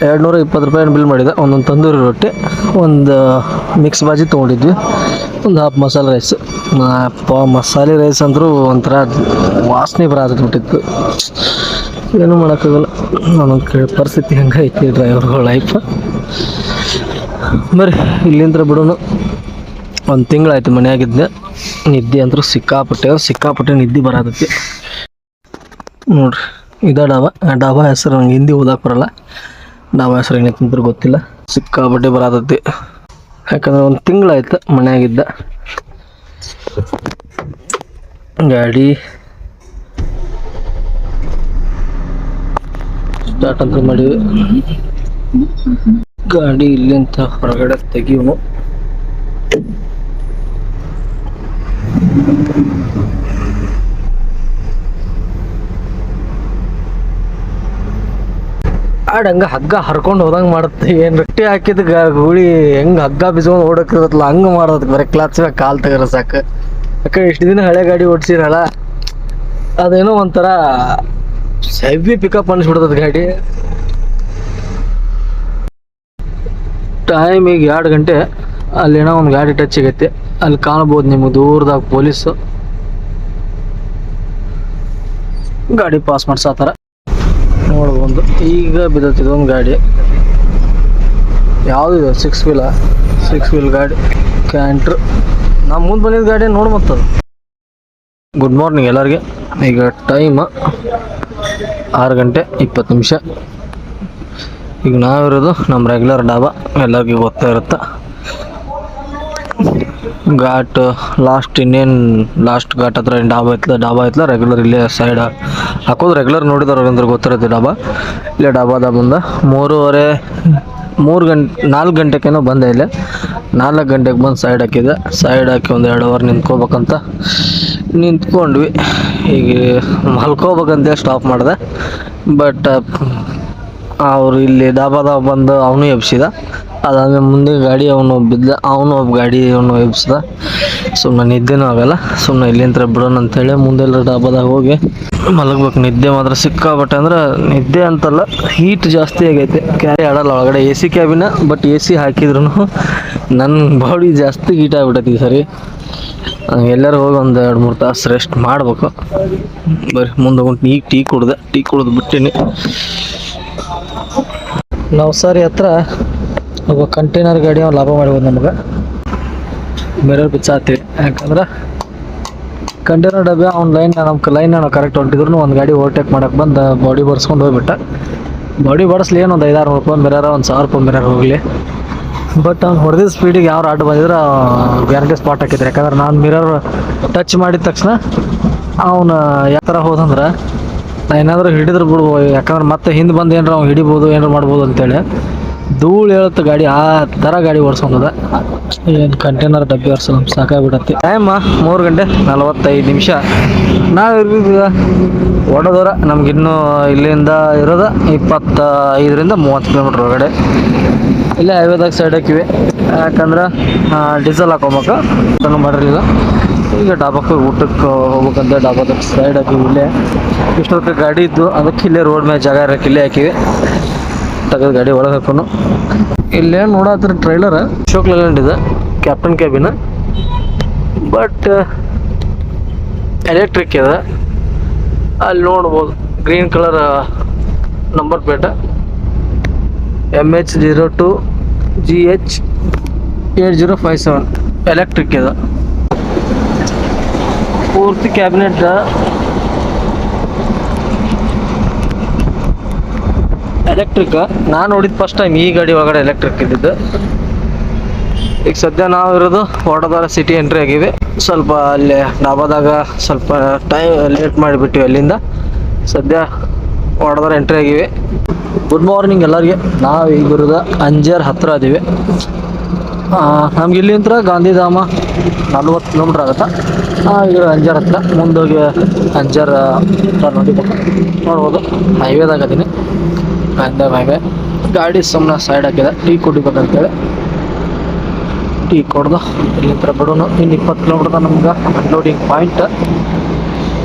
220 ರೂಪಾಯಿ ಬಿಲ್ ಮಾಡಿದೆ. ಒಂದೊಂದು ತಂದೂರಿ ರೊಟ್ಟಿ, ಒಂದು ಮಿಕ್ಸ್ ಬಾಜಿ ತೊಗೊಂಡಿದ್ವಿ, ಒಂದು ಹಾಫ್ ಮಸಾಲೆ ರೈಸ್. ಮಸಾಲೆ ರೈಸ್ ಅಂದರೂ ಒಂಥರ ವಾಸನೆ ಬರಬಿಟ್ಟಿತ್ತು. ಏನೂ ಮಾಡೋಕ್ಕಾಗಲ್ಲ, ಒಂದೊಂದು ಪರಿಸ್ಥಿತಿ ಹಂಗೆ ಐತಿ ಡ್ರೈವರ್ಗಳ ಲೈಫ್. ಬರ್ರಿ ಇಲ್ಲಿಂದ ಬಿಡೋನು. 1 ತಿಂಗಳಾಯ್ತು ಮನೆಯಾಗಿದ್ದೆ. ನಿದ್ದೆ ಅಂತೂ ಸಿಕ್ಕಾಪಟ್ಟೆ ನಿದ್ದೆ ಬರತೈತಿ ನೋಡ್ರಿ. ಇದ ಡಾಬಾ ಹೆಸರು ನಂಗೆ ಹಿಂದಿ ಓದಕ್ಕೆ ಬರಲ್ಲ. ಡಾಬಾ ಹೆಸರು ಏನೈತೆ ಅಂತ ಗೊತ್ತಿಲ್ಲ. ಸಿಕ್ಕಾಪಟ್ಟೆ ಬರತೈತಿ, ಯಾಕಂದ್ರೆ ಒಂದು ತಿಂಗಳಾಯ್ತು ಮನೆಯಾಗಿದ್ದ. ಗಾಡಿ ಸ್ಟಾರ್ಟ್ ಅಂತ ಮಾಡಿವಿ. ಗಾಡಿ ಇಲ್ಲಿಂದ ಹೊರಗಡೆ ತೆಗಿಯೋನು. ಹಂಗ ಹಗ್ಗ ಹರ್ಕೊಂಡು ಹೋದಂಗೆ ಮಾಡುತ್ತೆ. ಏನು ರೊಟ್ಟಿ ಹಾಕಿದ ಗೂಳಿ ಹೆಂಗೆ ಹಗ್ಗ ಬಿಸ್ಕೊಂಡು ಓಡಕ್ಕಿರತ್ತಲ್ಲ ಹಂಗೆ ಮಾಡೋದಕ್ಕೆ ಬರೀ ಕ್ಲಾಚ್ ಕಾಲು ತೆಗರ ಸಾಕು. ಯಾಕೆ ಇಷ್ಟು ದಿನ ಹಳೆ ಗಾಡಿ ಓಡಿಸಿರಲ್ಲ, ಅದೇನೋ ಒಂಥರ ಹೆವಿ ಪಿಕಪ್ ಅನಿಸ್ಬಿಡ್ತದೆ ಗಾಡಿ. ಟೈಮ್ ಈಗ 2 ಗಂಟೆ. ಅಲ್ಲೇನೋ ಒಂದು ಗಾಡಿ ಟಚ್ ಆಗೈತೆ, ಅಲ್ಲಿ ಕಾಣ್ಬೋದು ನಿಮಗೆ ದೂರದಾಗ ಪೊಲೀಸು ಗಾಡಿ ಪಾಸ್ ಮಾಡ್ಸತ್ತಾರ ನೋಡ್ಬೋದು. ಈಗ ಬಿದ್ದತ್ತಿದೆ ಒಂದು ಗಾಡಿ, ಯಾವುದಿದೆ 6 ವೀಲ್ ಗಾಡಿ ಕ್ಯಾಂಟ್ರ್. ನಮ್ಮ ಮುಂದೆ ಬಂದಿದ್ದ ಗಾಡಿ ನೋಡಿ ಮತ್ತದು. ಗುಡ್ ಮಾರ್ನಿಂಗ್ ಎಲ್ಲರಿಗೆ. ಈಗ ಟೈಮ್ 6 ಗಂಟೆ 20 ನಿಮಿಷ. ಈಗ ನಾವಿರೋದು ನಮ್ಮ ರೆಗ್ಯುಲರ್ ಡಾಬಾ, ಎಲ್ಲರಿಗೂ ಗೊತ್ತಾ ಇರುತ್ತೆ. ಘಾಟ್ ಲಾಸ್ಟ್ ಘಾಟ್ ಹತ್ರ ಡಾಬಾ ಐತ್ಲ ರೆಗ್ಯುಲರ್ ಇಲ್ಲೇ ಸೈಡ್ ಹಾಕೋದು. ರೆಗ್ಯುಲರ್ ನೋಡಿದವ್ರು ಅಂದ್ರೆ ಗೊತ್ತಿರುತ್ತೆ ಡಾಬಾ. ಇಲ್ಲೇ ಡಾಬಾದ ಮುಂದೆ 4 ಗಂಟೆಗೇನೋ ಬಂದೆ. ಇಲ್ಲೇ 4 ಗಂಟೆಗೆ ಬಂದು ಸೈಡ್ ಹಾಕಿದೆ. ಸೈಡ್ ಹಾಕಿ ಒಂದು 2 ಅವರ್ ನಿಂತ್ಕೋಬೇಕಂತ ನಿಂತ್ಕೊಂಡ್ವಿ. ಈಗ ಮಲ್ಕೋಬೇಕಂತ ಸ್ಟಾಪ್ ಮಾಡಿದೆ. ಬಟ್ ಅವ್ರು ಇಲ್ಲಿ ಡಾಬಾದಾಗ ಬಂದು ಅವನು ಎಬ್ಸಿದ. ಅದಾದ್ಮೇಲೆ ಮುಂದೆ ಗಾಡಿ ಅವನು ಬಿದ್ದ, ಅವನು ಎಬ್ಸಿದ. ಸುಮ್ಮನೆ ನಿದ್ದೆನೂ ಆಗಲ್ಲ, ಸುಮ್ಮನೆ ಇಲ್ಲಿಂದ ಬಿಡೋಣ ಅಂತೇಳಿ ಮುಂದೆಲ್ಲ ಡಾಬಾದಾಗ ಹೋಗಿ ಮಲಗ್ಬೇಕು. ನಿದ್ದೆ ಮಾತ್ರ ಸಿಕ್ಕಾಬಟ್ಟೆ, ಅಂದ್ರೆ ನಿದ್ದೆ ಅಂತಲ್ಲ, ಹೀಟ್ ಜಾಸ್ತಿ ಆಗೈತೆ. ಕ್ಯಾರಿ ಆಡಲ್ಲ ಒಳಗಡೆ. AC ಕ್ಯಾಬಿನ, ಬಟ್ AC ಹಾಕಿದ್ರು ನನ್ನ ಬಾಡಿ ಜಾಸ್ತಿ ಹೀಟ್ ಆಗಿಬಿಟ್ಟೈತಿ ಸರಿ. ಎಲ್ಲರೂ ಹೋಗಿ ಒಂದು 2-3 ತಾಸು ರೆಸ್ಟ್ ಮಾಡ್ಬೇಕು. ಬರೀ ಮುಂದೆ ಹೋಗಿ ಈಗ ಟೀ ಕುಡ್ದು ಬಿಟ್ಟಿನಿ. ನವಸಾರಿ ಹತ್ರ ಒಬ್ಬ ಕಂಟೈನರ್ ಗಾಡಿ ಅವ್ನು ಲಾಭ ಮಾಡ್ಬೋದು ನಮಗೆ. ಮಿರರ್ ಬಿಚ್ಚಾತೀವಿ, ಯಾಕಂದ್ರೆ ಕಂಟೈನರ್ ಡಬ್ಬಿ ಅವ್ನ ಲೈನ್ ನಾವು ಕರೆಕ್ಟ್ ಹೊಂಟಿದ್ರು ಒಂದು ಗಾಡಿ ಓವರ್ಟೇಕ್ ಮಾಡಕ್ಕೆ ಬಂದು ಬಾಡಿ ಬರ್ಸ್ಕೊಂಡು ಹೋಗ್ಬಿಟ್ಟ. ಬಾಡಿ ಬಡಿಸ್ಲಿ ಏನು ಒಂದು 500-600 ರೂಪಾಯಿ ಮಿರರ್, ಒಂದು 1000 ರೂಪಾಯಿ ಮಿರರ್ ಹೋಗಲಿ. ಬಟ್ ಅವ್ನು ಹೊಡೆದಿದ್ದ ಸ್ಪೀಡಿಗೆ ಯಾವ ಆಟ ಬಂದಿದ್ರೆ ಗ್ಯಾರಂಟಿ ಸ್ಪಾಟ್ ಹಾಕಿದ್ರು. ಯಾಕಂದ್ರೆ ನಾನು ಮಿರರ್ ಟಚ್ ಮಾಡಿದ ತಕ್ಷಣ ಅವನು ಯಾವ ಥರ ಹೋದಂದ್ರೆ ನಾ ಏನಾದರೂ ಹಿಡಿದ್ರೆ ಬಿಡ್ಬೋದು, ಯಾಕಂದ್ರೆ ಮತ್ತೆ ಹಿಂದೆ ಬಂದು ಏನಾರ ಅವ್ನು ಹಿಡಿಬೋದು, ಏನಾರು ಮಾಡ್ಬೋದು ಅಂತೇಳಿ ಧೂಳು ಹೇಳುತ್ತೆ ಗಾಡಿ. ಆ ಥರ ಗಾಡಿ ಓಡಿಸ್ಕೊಂಡದ. ಏನು ಕಂಟೈನರ್ ಡಬ್ಬಿ ಓಡಿಸೋ ಸಾಕಾಗ್ಬಿಡತ್ತೆ. ಟೈಮ್ 3 ಗಂಟೆ 45 ನಿಮಿಷ. ನಾವು ಹೊಡೆದವ್ರ ನಮ್ಗಿನ್ನೂ ಇಲ್ಲಿಂದ ಇರೋದು 25-30 ಕಿಲೋಮೀಟ್ರ್ ಒಳಗಡೆ. ಇಲ್ಲೇ ಹೈವೇದಾಗ ಸೈಡ್ ಹಾಕಿವಿ, ಯಾಕಂದ್ರೆ ಡೀಸೆಲ್ ಹಾಕೊಬೇಕು ಅದನ್ನು ಮಾಡಿರಲಿಲ್ಲ. ಈಗ ಡಾಬಾಕ್ಕೆ ಊಟಕ್ಕೆ ಹೋಗ್ಬೇಕಂತ ಡಾಬಾದ ಸೈಡ್ ಹಾಕಿವಿ. ಇಲ್ಲೇ ಇಷ್ಟೊತ್ತು ಗಾಡಿ ಇದ್ದು, ಅದಕ್ಕೆ ಇಲ್ಲೇ ರೋಡ್ ಮೇಲೆ ಜಾಗ ಇರೋಕೆ ಇಲ್ಲೇ ಹಾಕಿವಿ. ತೆಗೆದು ಗಾಡಿ ಒಳಗೆ ಹಾಕೋನು. ಇಲ್ಲೇ ನೋಡತ್ರ ಟ್ರೈಲರ್ ಅಶೋಕ್ ಲೇಲ್ಯಾಂಡ್ ಇದೆ, ಕ್ಯಾಪ್ಟನ್ ಕ್ಯಾಬಿನ್, ಬಟ್ ಎಲೆಕ್ಟ್ರಿಕ್ ಇದೆ. ಅಲ್ಲಿ ನೋಡ್ಬೋದು green colour number plate MH02GH8057 electric ಇದೆ. ಪೂರ್ತಿ ಕ್ಯಾಬಿನೆಟ್ ಎಲೆಕ್ಟ್ರಿಕ್. ನಾನು ನೋಡಿದ ಫಸ್ಟ್ ಟೈಮ್ ಈ ಗಾಡಿ ಒಳಗಡೆ ಎಲೆಕ್ಟ್ರಿಕ್ ಇದ್ದಿದ್ದು. ಈಗ ಸದ್ಯ ನಾವು ಇರೋದು ವಡೋದರ ಸಿಟಿ ಎಂಟ್ರಿ ಆಗಿವಿ. ಸ್ವಲ್ಪ ಅಲ್ಲಿ ಡಾಬಾದಾಗ ಸ್ವಲ್ಪ ಟೈಮ್ ಲೇಟ್ ಮಾಡಿಬಿಟ್ಟಿವಿ. ಅಲ್ಲಿಂದ ಸದ್ಯ ವಡೋದರ ಎಂಟ್ರಿ ಆಗಿವಿ. ಗುಡ್ ಮಾರ್ನಿಂಗ್ ಎಲ್ಲರಿಗೆ. ನಾವು ಈಗ ಇರೋದು ಅಂಜರ್ ಹತ್ರ ಅದೀವಿ. ನಮ್ಗೆ ಇಲ್ಲಿಂದ ಗಾಂಧಿಧಾಮ 40 ಕಿಲೋಮೀಟ್ರ್ ಆಗುತ್ತೆ. ಈಗ ಅಂಜರ್ ಹತ್ರ ಮುಂದೋಗಿ ಅಂಜರ್ ನೋಡ್ಬೋದು. ಹೈವೇದಾಗ ಅದೀನಿ, ಹೈವೇ. ಗಾಡಿ ಸುಮ್ಮನೆ ಸೈಡ್ ಹಾಕಿದೆ, ಟೀ ಕುಡಿಬೇಕಂತೇಳಿ ಟೀ ಕೊಡ್ದು ಇಲ್ಲಿಂದ ಬಿಡೋನು. ಇನ್ನು 20 ಕಿಲೋಮೀಟ್ರ್ ನಮ್ಗೆ ಅನ್ಲೋಡಿಂಗ್ ಪಾಯಿಂಟ್.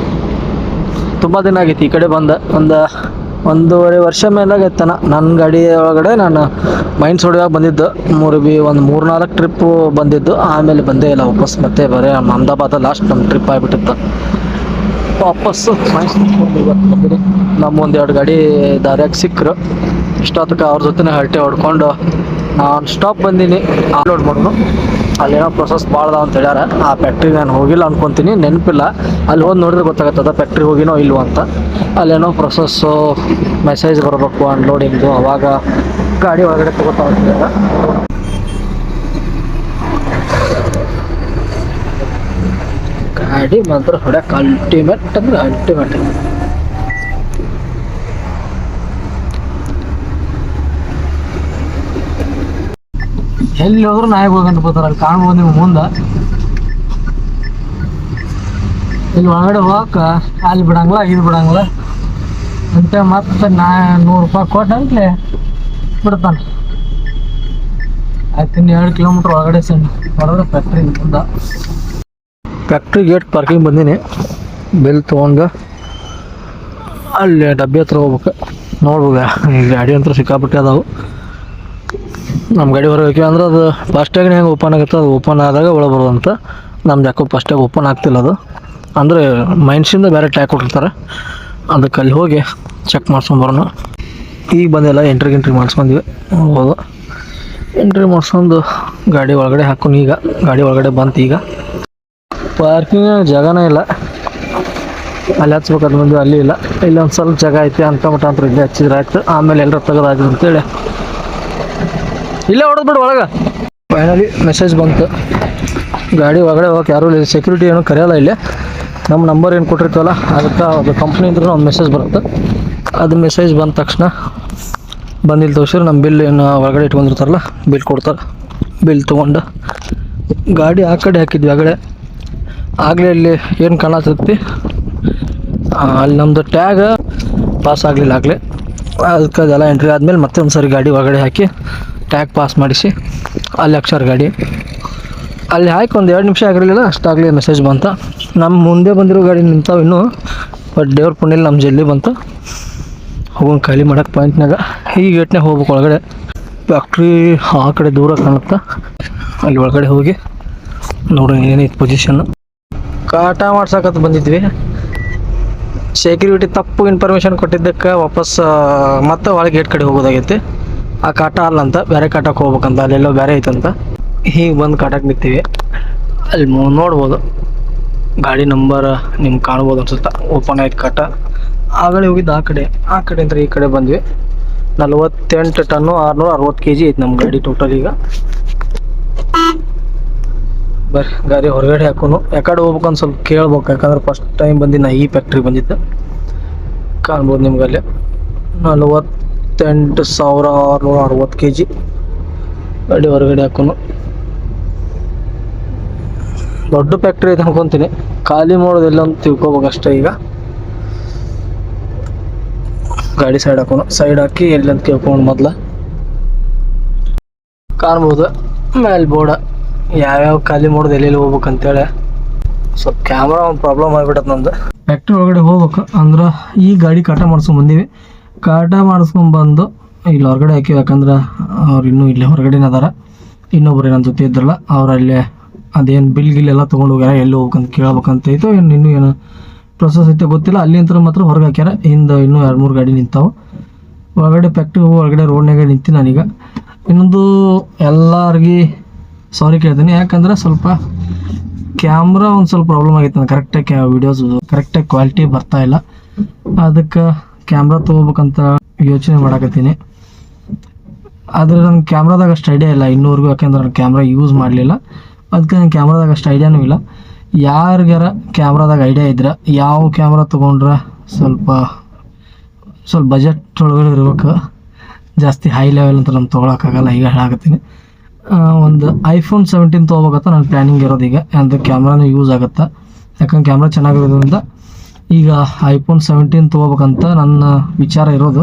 ತುಂಬ ದಿನ ಆಗೈತಿ ಈ ಕಡೆ ಬಂದ, ಒಂದು 1.5 ವರ್ಷ ಮೇಲಾಗೈತನ. ನನ್ನ ಗಾಡಿ ಒಳಗಡೆ ನಾನು ಮೈನ್ಸ್ ಹೊಡೆಯುವಾಗ ಬಂದಿದ್ದು. ಒಂದು 3-4 ಟ್ರಿಪ್ಪು ಬಂದಿದ್ದು, ಆಮೇಲೆ ಬಂದೇ ಇಲ್ಲ ವಾಪಸ್. ಮತ್ತೆ ಬರೀ ಅಹಮದಾಬಾದ ಲಾಸ್ಟ್ ನಮ್ಮ ಟ್ರಿಪ್ ಆಗಿಬಿಟ್ಟಿತ್ತು. ವಾಪಸ್ಸು ಮೈನ್ಸ್ ಇವತ್ತು ಬಂದಿನಿ. ನಮ್ಮ 1-2 ಗಾಡಿ ದಾರಿಯಾಗ ಸಿಕ್ಕರು. ಇಷ್ಟೊತ್ತಕ್ಕೆ ಅವ್ರ ಜೊತೆ ಹರಟೆ ಹೊಡ್ಕೊಂಡು ನಾನು ಸ್ಟಾಪ್ ಬಂದೀನಿ. ಅಪ್ಲೋಡ್ ಮಾಡೋನು. ಅಲ್ಲೇನೋ ಪ್ರೊಸೆಸ್ ಭಾಳ ಅದಾವ ಅಂತ ಹೇಳ್ಯಾರ. ಆ ಫ್ಯಾಕ್ಟ್ರಿಗೆ ನಾನು ಹೋಗಿಲ್ಲ ಅನ್ಕೊತೀನಿ, ನೆನಪಿಲ್ಲ. ಅಲ್ಲಿ ಹೋಗಿ ನೋಡಿದ್ರೆ ಗೊತ್ತಾಗತ್ತದ ಫ್ಯಾಕ್ಟ್ರಿ ಹೋಗಿನೋ ಇಲ್ವೋ ಅಂತ. ಅಲ್ಲೇನೋ ಪ್ರೊಸೆಸ್ಸು ಮೆಸೇಜ್ ಬರಬೇಕು ಅನ್ಲೋಡಿಂಗು, ಅವಾಗ ಗಾಡಿ ಒಳಗಡೆ ತಗೋತಾವ ಅಂತ ಹೇಳ್ಯಾರ. ಗಾಡಿ ಮಾತ್ರ ಹೊಡ್ಯಾಕ ಅಲ್ಟಿಮೇಟ್ ಅಂದ್ರೆ ಅಲ್ಟಿಮೇಟ್. ಎಲ್ಲಿ ಹೋದ್ರು ನಾಯಿಗೆ ಹೋಗಂತ ಹೋಗ್ತಾರ. ಅಲ್ಲಿ ಕಾಣ್ಬೋದು ನೀವು ಮುಂದೆ. ಇಲ್ಲಿ ಒಳಗಡೆ ಹೋಗಕ್ಕ ಅಲ್ಲಿ ಬಿಡಂಗಿಲ್ಲ, ಇದು ಬಿಡಂಗಿಲ್ಲ ಅಂತ ಮತ್ತೆ ₹100 ಕೊಟ್ಟಂತಲೇ ಬಿಡ್ತಾನೆ. ಆಯ್ತು, ಇನ್ನು 2 ಕಿಲೋಮೀಟ್ರ್ ಒಳಗಡೆ ಹೊರಗಡೆ ಫ್ಯಾಕ್ಟ್ರಿ ಮುಂದೆ. ಫ್ಯಾಕ್ಟ್ರಿ ಗೇಟ್ ಪಾರ್ಕಿಂಗ್ ಬಂದೀನಿ. ಬಿಲ್ ತೊಗೊಂಡು ಅಲ್ಲಿ ಡಬ್ಬಿ ಹತ್ರ ಹೋಗ್ಬೇಕು. ನೋಡ್ಬೋದ ಈ ಗಾಡಿ ಅಂತೂ ಸಿಕ್ಕಾಪಟ್ಟೆ ಅದಾವು. ನಮ್ಮ ಗಾಡಿ ಹೊರಗೆ ಅಂದ್ರೆ ಅದು ಫಸ್ಟಾಗಿ ಹೆಂಗೆ ಓಪನ್ ಆಗುತ್ತೆ, ಅದು ಓಪನ್ ಆದಾಗ ಒಳಗೆ ಬರೋದಂತ. ನಮ್ದು ಯಾಕೋ ಫಸ್ಟಾಗಿ ಓಪನ್ ಆಗ್ತಿಲ್ಲ ಅದು. ಅಂದರೆ ಮೈನ್ಸಿಂದ ಬೇರೆ ಟ್ಯಾಗ್ ಕೊಟ್ಟಿರ್ತಾರೆ, ಅದಕ್ಕೆ ಅಲ್ಲಿ ಹೋಗಿ ಚೆಕ್ ಮಾಡ್ಸ್ಕೊಂಬರೋಣ. ಈಗ ಬಂದಿಲ್ಲ, ಎಂಟ್ರಿ ಮಾಡಿಸ್ಕೊಂಡ್ವಿ. ಹೋಗೋದು ಎಂಟ್ರಿ ಮಾಡ್ಸ್ಕೊಂಡು ಗಾಡಿ ಒಳಗಡೆ ಹಾಕೊಂಡು ಈಗ ಗಾಡಿ ಒಳಗಡೆ ಬಂತು. ಈಗ ಪಾರ್ಕಿಂಗ್ ಜಾಗನೇ ಇಲ್ಲ, ಅಲ್ಲಿ ಹಚ್ಬೇಕಾದ್ರೆ ಬಂದು ಅಲ್ಲಿ ಇಲ್ಲ. ಇಲ್ಲಿ ಒಂದು ಸ್ವಲ್ಪ ಜಾಗ ಐತಿ ಅನ್ಕೊಂಬಿಟ್ಟ ಅಂತ ಇಲ್ಲಿ ಹಚ್ಚಿದ್ರೆ ಆಯ್ತು. ಆಮೇಲೆ ಎಲ್ಲರೂ ತೆಗೆದಾಯ್ತು ಅಂತೇಳಿ ಇಲ್ಲೇ ಹೊಡೆದ್ಬಿಡು ಒಳಗೆ. ಫೈನಲಿ ಮೆಸೇಜ್ ಬಂತು. ಗಾಡಿ ಒಳಗಡೆ ಹೋಗಕ್ಕೆ ಯಾರೂ ಇಲ್ಲ, ಸೆಕ್ಯೂರಿಟಿ ಏನೂ ಕರೆಯಲ್ಲ ಇಲ್ಲಿ. ನಮ್ಮ ನಂಬರ್ ಏನು ಕೊಟ್ಟಿರ್ತೀವಲ್ಲ ಅದಕ್ಕೆ ಅದು ಕಂಪ್ನಿಯಿಂದ ಒಂದು ಮೆಸೇಜ್ ಬರುತ್ತೆ. ಅದು ಮೆಸೇಜ್ ಬಂದ ತಕ್ಷಣ ಬಂದಿಲ್ಲ ತೋರಿಸಿದ್ರೆ ನಮ್ಮ ಬಿಲ್ ಏನು ಒಳಗಡೆ ಇಟ್ಕೊಂಡಿರ್ತಾರಲ್ಲ ಬಿಲ್ ಕೊಡ್ತಾರೆ. ಬಿಲ್ ತೊಗೊಂಡು ಗಾಡಿ ಆ ಕಡೆ ಹಾಕಿದ್ವಿ ಆಗಲೇ. ಅಲ್ಲಿ ಏನು ಕಾಣತ್ತೈತಿ ಅಲ್ಲಿ ನಮ್ಮದು ಟ್ಯಾಗ್ ಪಾಸ್ ಆಗಲಿಲ್ಲ ಆಗಲೇ. ಅದಕ್ಕೆ ಅದೆಲ್ಲ ಎಂಟ್ರಿ ಆದಮೇಲೆ ಮತ್ತೆ ಒಂದು ಸರಿ ಗಾಡಿ ಒಳಗಡೆ ಹಾಕಿ ಟ್ಯಾಗ್ ಪಾಸ್ ಮಾಡಿಸಿ ಅಲ್ಲಿ ಅಕ್ಷರ ಗಾಡಿ ಅಲ್ಲಿ ಹಾಕಿ ಒಂದು 2 ನಿಮಿಷ ಆಗಿರಲಿಲ್ಲ, ಅಷ್ಟಾಗಲಿ ಮೆಸೇಜ್ ಬಂತ. ನಮ್ಮ ಮುಂದೆ ಬಂದಿರೋ ಗಾಡಿ ನಿಂತಾವೆ ಇನ್ನೂ, ಬಟ್ ದೇವ್ರ ಪುಣ್ಯಲ್ಲಿ ನಮ್ಮ ಜಲ್ದಿ ಬಂತು. ಹೋಗೋಣ ಖಾಲಿ ಮಾಡೋಕ್ಕೆ ಪಾಯಿಂಟ್ನಾಗ. ಈ ಗೇಟ್ನಾಗ ಹೋಗ್ಬೇಕು ಒಳಗಡೆ. ಫ್ಯಾಕ್ಟ್ರಿ ಆ ಕಡೆ ದೂರ ಕಾಣುತ್ತಾ, ಅಲ್ಲಿ ಒಳಗಡೆ ಹೋಗಿ ನೋಡೋಣ ಏನೈತೆ ಪೊಸಿಷನ್ನು. ಕಾಟ ಮಾಡ್ಸಕತ್ತು ಬಂದಿದ್ವಿ. ಸೆಕ್ಯೂರಿಟಿ ತಪ್ಪು ಇನ್ಫಾರ್ಮೇಷನ್ ಕೊಟ್ಟಿದ್ದಕ್ಕೆ ವಾಪಸ್ ಮತ್ತೆ ಒಳಗೆ ಗೇಟ್ ಕಡೆ ಹೋಗೋದಾಗೈತಿ. ಆ ಕಾಟ ಅಲ್ಲಂತ, ಬೇರೆ ಕಾಟಕ್ಕೆ ಹೋಗ್ಬೇಕಂತ, ಅಲ್ಲೆಲ್ಲೋ ಬೇರೆ ಐತಂತ. ಹೀಗೆ ಬಂದು ಕಾಟಕ್ಕೆ ನಿಂತೀವಿ. ಅಲ್ಲಿ ನೋಡ್ಬೋದು ಗಾಡಿ ನಂಬರ್ ನಿಮ್ಗೆ ಕಾಣ್ಬೋದು ಅನ್ಸುತ್ತಾ, ಓಪನ್ ಆಯ್ತು ಕಾಟ. ಆಗಲೇ ಹೋಗಿದ್ದು ಆ ಕಡೆ ಅಂದ್ರೆ ಈ ಕಡೆ ಬಂದ್ವಿ. 48 ಟನ್ನು 660 kg ಐತೆ ನಮ್ಮ ಗಾಡಿ ಟೋಟಲ್. ಈಗ ಬರ್ರಿ ಗಾಡಿ ಹೊರಗಡೆ ಹಾಕೋನು. ಯಾಕಡೆ ಹೋಗ್ಬೇಕು ಅಂತ ಸ್ವಲ್ಪ ಕೇಳ್ಬೇಕು, ಯಾಕಂದ್ರೆ ಫಸ್ಟ್ ಟೈಮ್ ಬಂದು ಈ ಫ್ಯಾಕ್ಟ್ರಿ ಬಂದಿದ್ದೆ. ಕಾಣ್ಬೋದು ನಿಮ್ಗೆ ಅಲ್ಲಿ 48,660 kg ಗಾಡಿ ಹೊರಗಡೆ ಹಾಕೋನು. ದೊಡ್ಡ ಫ್ಯಾಕ್ಟ್ರಿ ಐತೆ ಅನ್ಕೊತೀನಿ. ಖಾಲಿ ಮಾಡೋದೆಲ್ಲ ಅಂತ ತಿಳ್ಕೊಬೇಕು ಅಷ್ಟೇ. ಈಗ ಗಾಡಿ ಸೈಡ್ ಹಾಕೋನು, ಸೈಡ್ ಹಾಕಿ ಎಲ್ಲಿ ಅಂತ ಕೇಳ್ಕೊಂಡು ಮೊದಲು ಕಾಣ್ಬೋದು ಮೇಲೆ ಬೋರ್ಡ ಯಾವ್ಯಾವ ಖಾಲಿ ಮಾಡೋದು ಎಲ್ಲೆಲ್ಲಿ ಹೋಗ್ಬೇಕು ಅಂತೇಳಿ. ಸ್ವಲ್ಪ ಕ್ಯಾಮ್ರಾ ಒಂದು ಪ್ರಾಬ್ಲಮ್ ಆಗಿಬಿಟ್ಟದ ನಮ್ದು. ಫ್ಯಾಕ್ಟ್ರಿ ಒಳಗಡೆ ಹೋಗ್ಬೇಕು ಅಂದ್ರೆ ಈ ಗಾಡಿ ಕಾಟ ಮಾಡಿಸ್ಕೊಂಡು ಬಂದೀವಿ. ಕಾಟ ಮಾಡಿಸ್ಕೊಂಡ್ಬಂದು ಇಲ್ಲಿ ಹೊರಗಡೆ ಹಾಕಿವಿ. ಯಾಕಂದ್ರೆ ಅವ್ರು ಇನ್ನೂ ಇಲ್ಲೇ ಹೊರಗಡೆನೇ ಅದಾರ. ಇನ್ನೊಬ್ರು ನನ್ನ ಜೊತೆ ಇದ್ರಲ್ಲ ಅವ್ರು ಅಲ್ಲೇ ಅದೇನು ಬಿಲ್ ಎಲ್ಲ ತೊಗೊಂಡು ಹೋಗ್ಯಾರ, ಎಲ್ಲಿ ಹೋಗ್ಬೇಕಂತ ಕೇಳ್ಬೇಕಂತ ಐತೋ ಇನ್ನೂ ಏನು ಪ್ರೊಸೆಸ್ ಐತೆ ಗೊತ್ತಿಲ್ಲ. ಅಲ್ಲಿಂದ ಮಾತ್ರ ಹೊರಗೆ ಹಾಕ್ಯಾರ. ಹಿಂದೆ ಇನ್ನೂ 2-3 ಗಾಡಿ ನಿಂತಾವೆ ಒಳಗಡೆ. ಫ್ಯಾಕ್ಟ್ರಿ ಒಳಗಡೆ ರೋಡ್ನಾಗೆ ನಿಂತೀನಿ ನಾನೀಗ. ಇನ್ನೊಂದು ಎಲ್ಲರಿಗೆ ಸಾರಿ ಕೇಳ್ತೀನಿ, ಯಾಕಂದ್ರೆ ಸ್ವಲ್ಪ ಕ್ಯಾಮ್ರಾ ಒಂದು ಸ್ವಲ್ಪ ಪ್ರಾಬ್ಲಮ್ ಆಗೈತೆ. ನಾನು ಕರೆಕ್ಟಾಗಿ ವೀಡಿಯೋಸ್ ಕರೆಕ್ಟಾಗಿ ಕ್ವಾಲಿಟಿ ಬರ್ತಾ ಇಲ್ಲ. ಅದಕ್ಕೆ ಕ್ಯಾಮ್ರಾ ತೊಗೋಬೇಕಂತ ಯೋಚನೆ ಮಾಡಕತ್ತೀನಿ. ಆದರೆ ನನ್ನ ಕ್ಯಾಮ್ರಾದಾಗ ಅಷ್ಟು ಐಡಿಯಾ ಇಲ್ಲ ಇನ್ನೂವರೆಗೂ, ಯಾಕೆಂದ್ರೆ ನಾನು ಕ್ಯಾಮ್ರಾ ಯೂಸ್ ಮಾಡಲಿಲ್ಲ. ಅದಕ್ಕೆ ನನ್ನ ಕ್ಯಾಮ್ರಾದಾಗ ಅಷ್ಟು ಐಡಿಯಾನೂ ಇಲ್ಲ. ಯಾರಿಗಾರ ಕ್ಯಾಮ್ರಾದಾಗ ಐಡಿಯಾ ಇದ್ರೆ ಯಾವ ಕ್ಯಾಮ್ರಾ ತೊಗೊಂಡ್ರೆ ಸ್ವಲ್ಪ ಬಜೆಟ್ ಒಳಗಡೆ ಇರ್ಬೇಕು, ಜಾಸ್ತಿ ಹೈ ಲೆವೆಲ್ ಅಂತ ನಾನು ತೊಗೊಳಕ್ಕಾಗಲ್ಲ. ಈಗ ಹೇಳಾಕತ್ತೀನಿ, ಒಂದು iPhone 17 ತೊಗೋಬೇಕಂತ ನನ್ನ ಪ್ಲ್ಯಾನಿಂಗ್ ಇರೋದು. ಈಗ ಅಂದರೆ ಕ್ಯಾಮ್ರಾನು ಯೂಸ್ ಆಗುತ್ತೆ, ಯಾಕಂದ್ರೆ ಕ್ಯಾಮ್ರಾ ಚೆನ್ನಾಗಿರೋದ್ರಿಂದ ಈಗ iPhone 17 ತೊಗೋಬೇಕಂತ ನನ್ನ ವಿಚಾರ ಇರೋದು.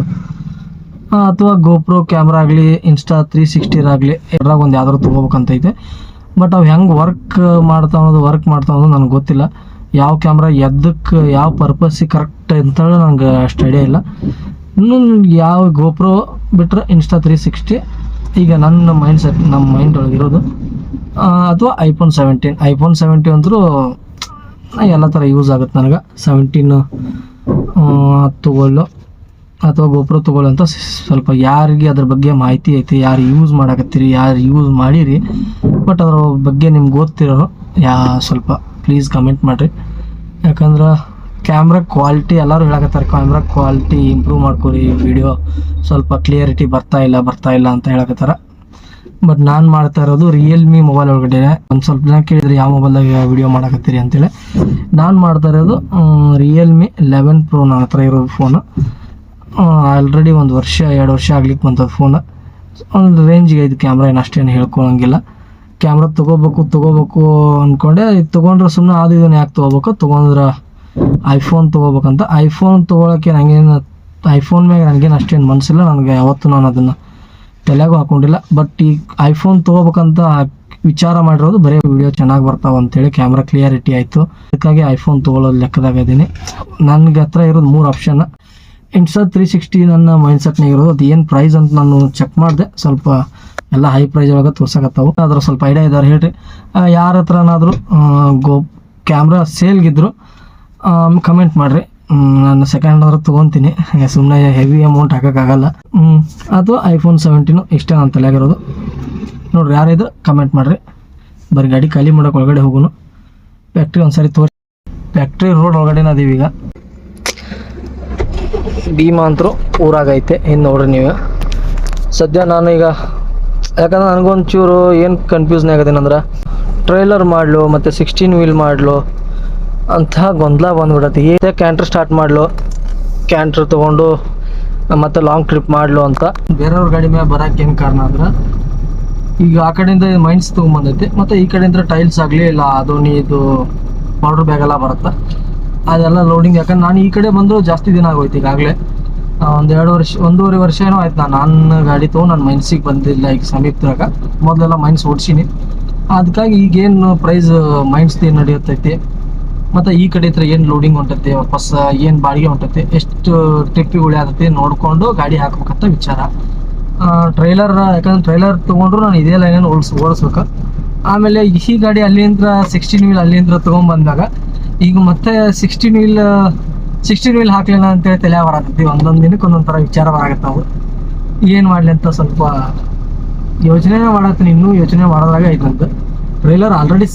ಅಥವಾ GoPro ಕ್ಯಾಮ್ರಾ ಆಗಲಿ, Insta 360 ಆಗಲಿ, ಎದ್ರಾಗ ಒಂದು ಯಾವ್ದಾದ್ರು ತೊಗೋಬೇಕಂತೈತೆ. ಬಟ್ ಅವು ಹೆಂಗೆ ವರ್ಕ್ ಮಾಡ್ತಾ ಅನ್ನೋದು ನನಗೆ ಗೊತ್ತಿಲ್ಲ. ಯಾವ ಕ್ಯಾಮ್ರಾ ಎದಕ್ಕೆ ಯಾವ ಪರ್ಪಸ್ಸಿಗೆ ಕರೆಕ್ಟ್ ಅಂತೇಳಿ ನಂಗೆ ಅಷ್ಟು ಐಡಿಯಾ ಇಲ್ಲ. ಇನ್ನು ಯಾವ GoPro ಬಿಟ್ಟರೆ Insta 360 ಈಗ ನನ್ನ ಮೈಂಡ್ ಒಳಗೆ ಇರೋದು. ಅಥವಾ iPhone 17 ಅಂದರೂ ಎಲ್ಲ ಥರ ಯೂಸ್ ಆಗುತ್ತೆ ನನಗೆ. 17 12 ಅಥವಾ ಗೋಪ್ರೋ ತೊಗೊಳ್ಳಿ ಅಂತ ಸ್ವಲ್ಪ ಯಾರಿಗೆ ಅದ್ರ ಬಗ್ಗೆ ಮಾಹಿತಿ ಐತಿ, ಯಾರು ಯೂಸ್ ಮಾಡಕತ್ತೀರಿ, ಯಾರು ಯೂಸ್ ಮಾಡಿರಿ, ಬಟ್ ಅದ್ರ ಬಗ್ಗೆ ನಿಮ್ಗೆ ಗೊತ್ತಿರೋರು ಸ್ವಲ್ಪ ಪ್ಲೀಸ್ ಕಮೆಂಟ್ ಮಾಡಿರಿ. ಯಾಕಂದ್ರೆ ಕ್ಯಾಮ್ರಾ ಕ್ವಾಲಿಟಿ ಎಲ್ಲರೂ ಹೇಳಕತ್ತಾರೆ, ಕ್ಯಾಮ್ರಾ ಕ್ವಾಲಿಟಿ ಇಂಪ್ರೂವ್ ಮಾಡ್ಕೊರಿ, ವಿಡಿಯೋ ಸ್ವಲ್ಪ ಕ್ಲಿಯರಿಟಿ ಬರ್ತಾ ಇಲ್ಲ ಅಂತ ಹೇಳಕತ್ತಾರೆ. ಬಟ್ ನಾನು ಮಾಡ್ತಾ ಇರೋದು ರಿಯಲ್ಮಿ ಮೊಬೈಲ್ ಒಳಗಡೆ. ಒಂದು ಸ್ವಲ್ಪ ಜನ ಕೇಳಿದ್ರೆ ಯಾವ ಮೊಬೈಲ್ದಾಗ ವಿಡಿಯೋ ಮಾಡಕತ್ತೀರಿ ಅಂತೇಳಿ. ನಾನು ಮಾಡ್ತಾ ಇರೋದು ರಿಯಲ್ಮಿ 11 Pro ನನ್ನ ಹತ್ರ ಇರೋದು ಫೋನು. ಆಲ್ರೆಡಿ 1 ವರ್ಷ 2 ವರ್ಷ ಆಗ್ಲಿಕ್ಕೆ ಬಂತದ್ದು ಫೋನ್. ಒಂದು ರೇಂಜಿಗೆ ಇದು ಕ್ಯಾಮ್ರಾ ಏನು ಅಷ್ಟೇನು ಹೇಳ್ಕೊಳಂಗಿಲ್ಲ. ಕ್ಯಾಮ್ರಾ ತೊಗೋಬೇಕು ಅಂದ್ಕೊಂಡೆ, ಇದು ತೊಗೊಂಡ್ರೆ ಸುಮ್ಮನೆ ಅದು ಇದನ್ನು ಯಾಕೆ ತೊಗೋಬೇಕು, ತೊಗೊಂಡ್ರೆ ಐಫೋನ್ ತೊಗೋಬೇಕಂತ. ಐಫೋನ್ ತೊಗೊಳಕ್ಕೆ ನನಗೇನು ಐಫೋನ್ ಮ್ಯಾಗ ನನಗೇನು ಅಷ್ಟೇನು ಮನಸ್ಸಿಲ್ಲ, ನನಗೆ ಯಾವತ್ತೂ ನಾನು ಅದನ್ನು ತಲೆಗೂ ಹಾಕೊಂಡಿಲ್ಲ. ಬಟ್ ಈ ಐಫೋನ್ ತೊಗೋಬೇಕಂತ ವಿಚಾರ ಮಾಡಿರೋದು ಬರೀ ವಿಡಿಯೋ ಚೆನ್ನಾಗಿ ಬರ್ತಾವೆ ಅಂತೇಳಿ, ಕ್ಯಾಮ್ರಾ ಕ್ಲಿಯರಿಟಿ ಆಯಿತು, ಅದಕ್ಕಾಗಿ ಐಫೋನ್ ತೊಗೊಳ್ಳೋದು ಲೆಕ್ಕದಾಗ ಇದ್ದೀನಿ. ನನಗೆ ಹತ್ರ ಇರೋದು 3 ಆಪ್ಷನ್. Insta360 ನನ್ನ ಮೈಂಡ್ಸೆಟ್ನಾಗ ಇರೋದು. ಅದು ಏನು ಪ್ರೈಸ್ ಅಂತ ನಾನು ಚೆಕ್ ಮಾಡಿದೆ, ಸ್ವಲ್ಪ ಎಲ್ಲ ಹೈ ಪ್ರೈಸ್ ಒಳಗೆ ತೋರ್ಸಕತ್ತಾವು. ಅದ್ರ ಸ್ವಲ್ಪ ಐಡಿಯಾ ಇದ್ದಾರೆ ಹೇಳ್ರಿ. ಯಾರ ಹತ್ರನಾದರೂ ಕ್ಯಾಮ್ರಾ ಸೇಲ್ಗಿದ್ರು ಕಮೆಂಟ್ ಮಾಡಿರಿ, ನಾನು ಸೆಕೆಂಡ್ ಆದ್ರೆ ತೊಗೊತೀನಿ, ಸುಮ್ಮನೆ ಹೆವಿ ಅಮೌಂಟ್ ಹಾಕೋಕ್ಕಾಗಲ್ಲ. ಅಥವಾ iPhone 17 ಇಷ್ಟೇ ನನ್ನ ತಲೆಯಾಗಿರೋದು. ನೋಡ್ರಿ, ಯಾರಿದ್ರು ಕಮೆಂಟ್ ಮಾಡಿರಿ. ಬರೀ ಗಾಡಿ ಖಾಲಿ ಮಾಡೋಕೆ ಒಳಗಡೆ ಹೋಗೋನು. ಫ್ಯಾಕ್ಟ್ರಿ ಒಂದ್ಸರಿ ತೋರಿಸಿ. ಫ್ಯಾಕ್ಟ್ರಿ ರೋಡ್ ಒಳಗಡೆನ ಅದೀವಿ ಈಗ. ಭೀಮಾ ಅಂತರೂ ಊರಾಗೈತೆ, ಇನ್ನು ನೋಡ್ರಿ ನೀವು. ಸದ್ಯ ನಾನು ಈಗ, ಯಾಕಂದ್ರೆ ನನಗೊಂಚೂರು ಏನು ಕನ್ಫ್ಯೂಸ್ನ್ ಆಗೋದೇನು ಅಂದ್ರೆ, ಟ್ರೈಲರ್ ಮಾಡಲು ಮತ್ತು 16 ವೀಲ್ ಮಾಡಲು ಅಂತ ಗೊಂದಲ ಬಂದ್ಬಿಡತ್ತೆ. ಏನೇ ಕ್ಯಾಂಟ್ರ್ ಸ್ಟಾರ್ಟ್ ಮಾಡಲು, ಕ್ಯಾಂಟ್ರ್ ತೊಗೊಂಡು ಮತ್ತು ಲಾಂಗ್ ಟ್ರಿಪ್ ಮಾಡಲು ಅಂತ ಬೇರೆಯವ್ರ ಗಾಡಿ ಮೇಲೆ ಬರೋಕೆ ಏನು ಕಾರಣ ಅಂದ್ರೆ, ಈಗ ಆ ಕಡೆಯಿಂದ ಮೈನ್ಸ್ ತೊಗೊಂಬಂದೈತೆ, ಮತ್ತು ಈ ಕಡೆಯಿಂದ ಟೈಲ್ಸ್ ಆಗಲಿ ಇಲ್ಲ ಅದೋನಿ ಇದು ಪೌಡ್ರ್ ಬ್ಯಾಗೆಲ್ಲ ಬರುತ್ತೆ, ಅದೆಲ್ಲ ಲೋಡಿಂಗ್. ಯಾಕಂದ್ರೆ ನಾನು ಈ ಕಡೆ ಬಂದು ಜಾಸ್ತಿ ದಿನ ಆಗೋಯ್ತು ಈಗಾಗಲೇ. ಒಂದೂವರೆ ವರ್ಷ ಏನೋ ಆಯ್ತು ನಾನು ಗಾಡಿ ತೊಗೊಂಡು ನಾನು ಮೈನ್ಸಿಗೆ ಬಂದಿಲ್ಲ. ಈಗ ಸಮೀಪದಾಗ ಮೊದಲೆಲ್ಲ ಮೈನ್ಸ್ ಓಡಿಸೀನಿ. ಅದಕ್ಕಾಗಿ ಈಗೇನು ಪ್ರೈಸ್ ಮೈನ್ಸ್ದು ಏನು ನಡೆಯುತ್ತೈತಿ, ಮತ್ತು ಈ ಕಡೆ ಹತ್ರ ಏನು ಲೋಡಿಂಗ್ ಹೊಂಟೈತಿ, ವಾಪಸ್ ಏನು ಬಾಡಿಗೆ ಹೊಂಟೈತಿ, ಎಷ್ಟು ಟ್ರಿಪ್ಪಿಗೆ ಉಳಿಯಾದತಿ ನೋಡಿಕೊಂಡು ಗಾಡಿ ಹಾಕ್ಬೇಕಂತ ವಿಚಾರ. ಟ್ರೈಲರ್, ಯಾಕಂದ್ರೆ ಟ್ರೈಲರ್ ತೊಗೊಂಡ್ರು ನಾನು ಇದೇ ಲೈನನ್ನು ಓಡಿಸ್ಬೇಕು. ಆಮೇಲೆ ಈ ಗಾಡಿ ಅಲ್ಲಿಂದ 16 ವೀಲ್ ಅಲ್ಲಿಂದ ತೊಗೊಂಬಂದಾಗ ಈಗ ಮತ್ತೆ 16 ವೀಲ್ ಹಾಕ್ಲಿಲ್ಲ ಅಂತೇಳಿ ತಲೆ ಬರತ್ತೈತಿ. ಒಂದೊಂದು ದಿನಕ್ಕೆ ಒಂದೊಂದು ಥರ ವಿಚಾರ ಬರಾಗತ್ತಾವು. ಏನು ಮಾಡಲಿ ಅಂತ ಸ್ವಲ್ಪ ಯೋಚನೆ ಮಾಡತ್ತೀನಿ. ಇನ್ನೂ ಯೋಚನೆ ಮಾಡೋದ್ರಾಗ ಐತೆ ಅಂತ. ಟ್ರೈಲರ್ ಆಲ್ರೆಡಿ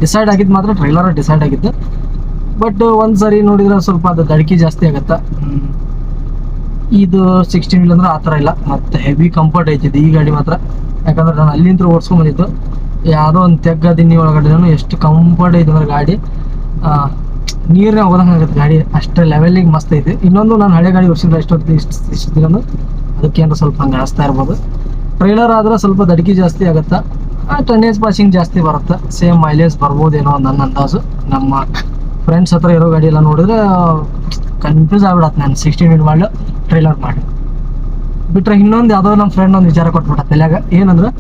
ಡಿಸೈಡ್ ಆಗಿದ್ದು, ಮಾತ್ರ ಟ್ರೈಲರ್ ಡಿಸೈಡ್ ಆಗಿದ್ದು. ಬಟ್ ಒಂದು ಸರಿ ನೋಡಿದ್ರೆ ಸ್ವಲ್ಪ ಅದು ದಡಿಕೆ ಜಾಸ್ತಿ ಆಗುತ್ತೆ. ಇದು 16 ವೀಲ್ ಅಂದ್ರೆ ಆ ಥರ ಇಲ್ಲ, ಮತ್ತು ಹೆವಿ ಕಂಫರ್ಟ್ ಐತಿದ್ದು ಈ ಗಾಡಿ ಮಾತ್ರ. ಯಾಕಂದ್ರೆ ನಾನು ಅಲ್ಲಿಂದ ಓಡಿಸ್ಕೊಂಬಂದಿದ್ದು, ಯಾವುದೋ ಒಂದು ತೆಗ್ಗ ದಿನ್ನಿ ಒಳಗಡೆ ಎಷ್ಟು ಕಂಫರ್ಟ್ ಐತೆ ಅಂದ್ರೆ ಗಾಡಿ, ನೀರೇ ಹೋದಂಗೆ ಆಗುತ್ತೆ ಗಾಡಿ, ಅಷ್ಟೇ ಲೆವೆಲಿಗೆ ಮಸ್ತ್ ಐತಿ. ಇನ್ನೊಂದು ನಾನು ಹಳೆ ಗಾಡಿ ಓಡಿಸಿದ್ರೆ ಇಷ್ಟು ದಿನ ಅದಕ್ಕೇನು ಸ್ವಲ್ಪ ಹಂಗೆ ಅನಿಸ್ತಾ ಇರ್ಬೋದು. ಟ್ರೈಲರ್ ಆದ್ರೆ ಸ್ವಲ್ಪ ದಡಿಕೆ ಜಾಸ್ತಿ ಆಗುತ್ತೆ, ಟನ್ನೇಜ್ ಪಾಸಿಂಗ್ ಜಾಸ್ತಿ ಬರುತ್ತೆ, ಸೇಮ್ ಮೈಲೇಜ್ ಬರ್ಬೋದೇನೋ ನನ್ನ ಅಂದಾಜು. ನಮ್ಮ ಫ್ರೆಂಡ್ಸ್ ಹತ್ರ ಇರೋ ಗಾಡಿ ಎಲ್ಲ ನೋಡಿದ್ರೆ ಕನ್ಫ್ಯೂಸ್ ಆಗ್ಬಿಡತ್ತೆ. ನಾನು 16 ವೀಲ್ ಮಾಡಲು ಟ್ರೈಲರ್ ಮಾಡಿ ಬಿಟ್ರೆ, ಇನ್ನೊಂದು ಯಾವುದೋ ನಮ್ಮ ಫ್ರೆಂಡ್ ಒಂದು ವಿಚಾರ ಕೊಟ್ಬಿಟ್ಟ ತಲೆಯಾಗ. ಏನಂದ್ರೆ,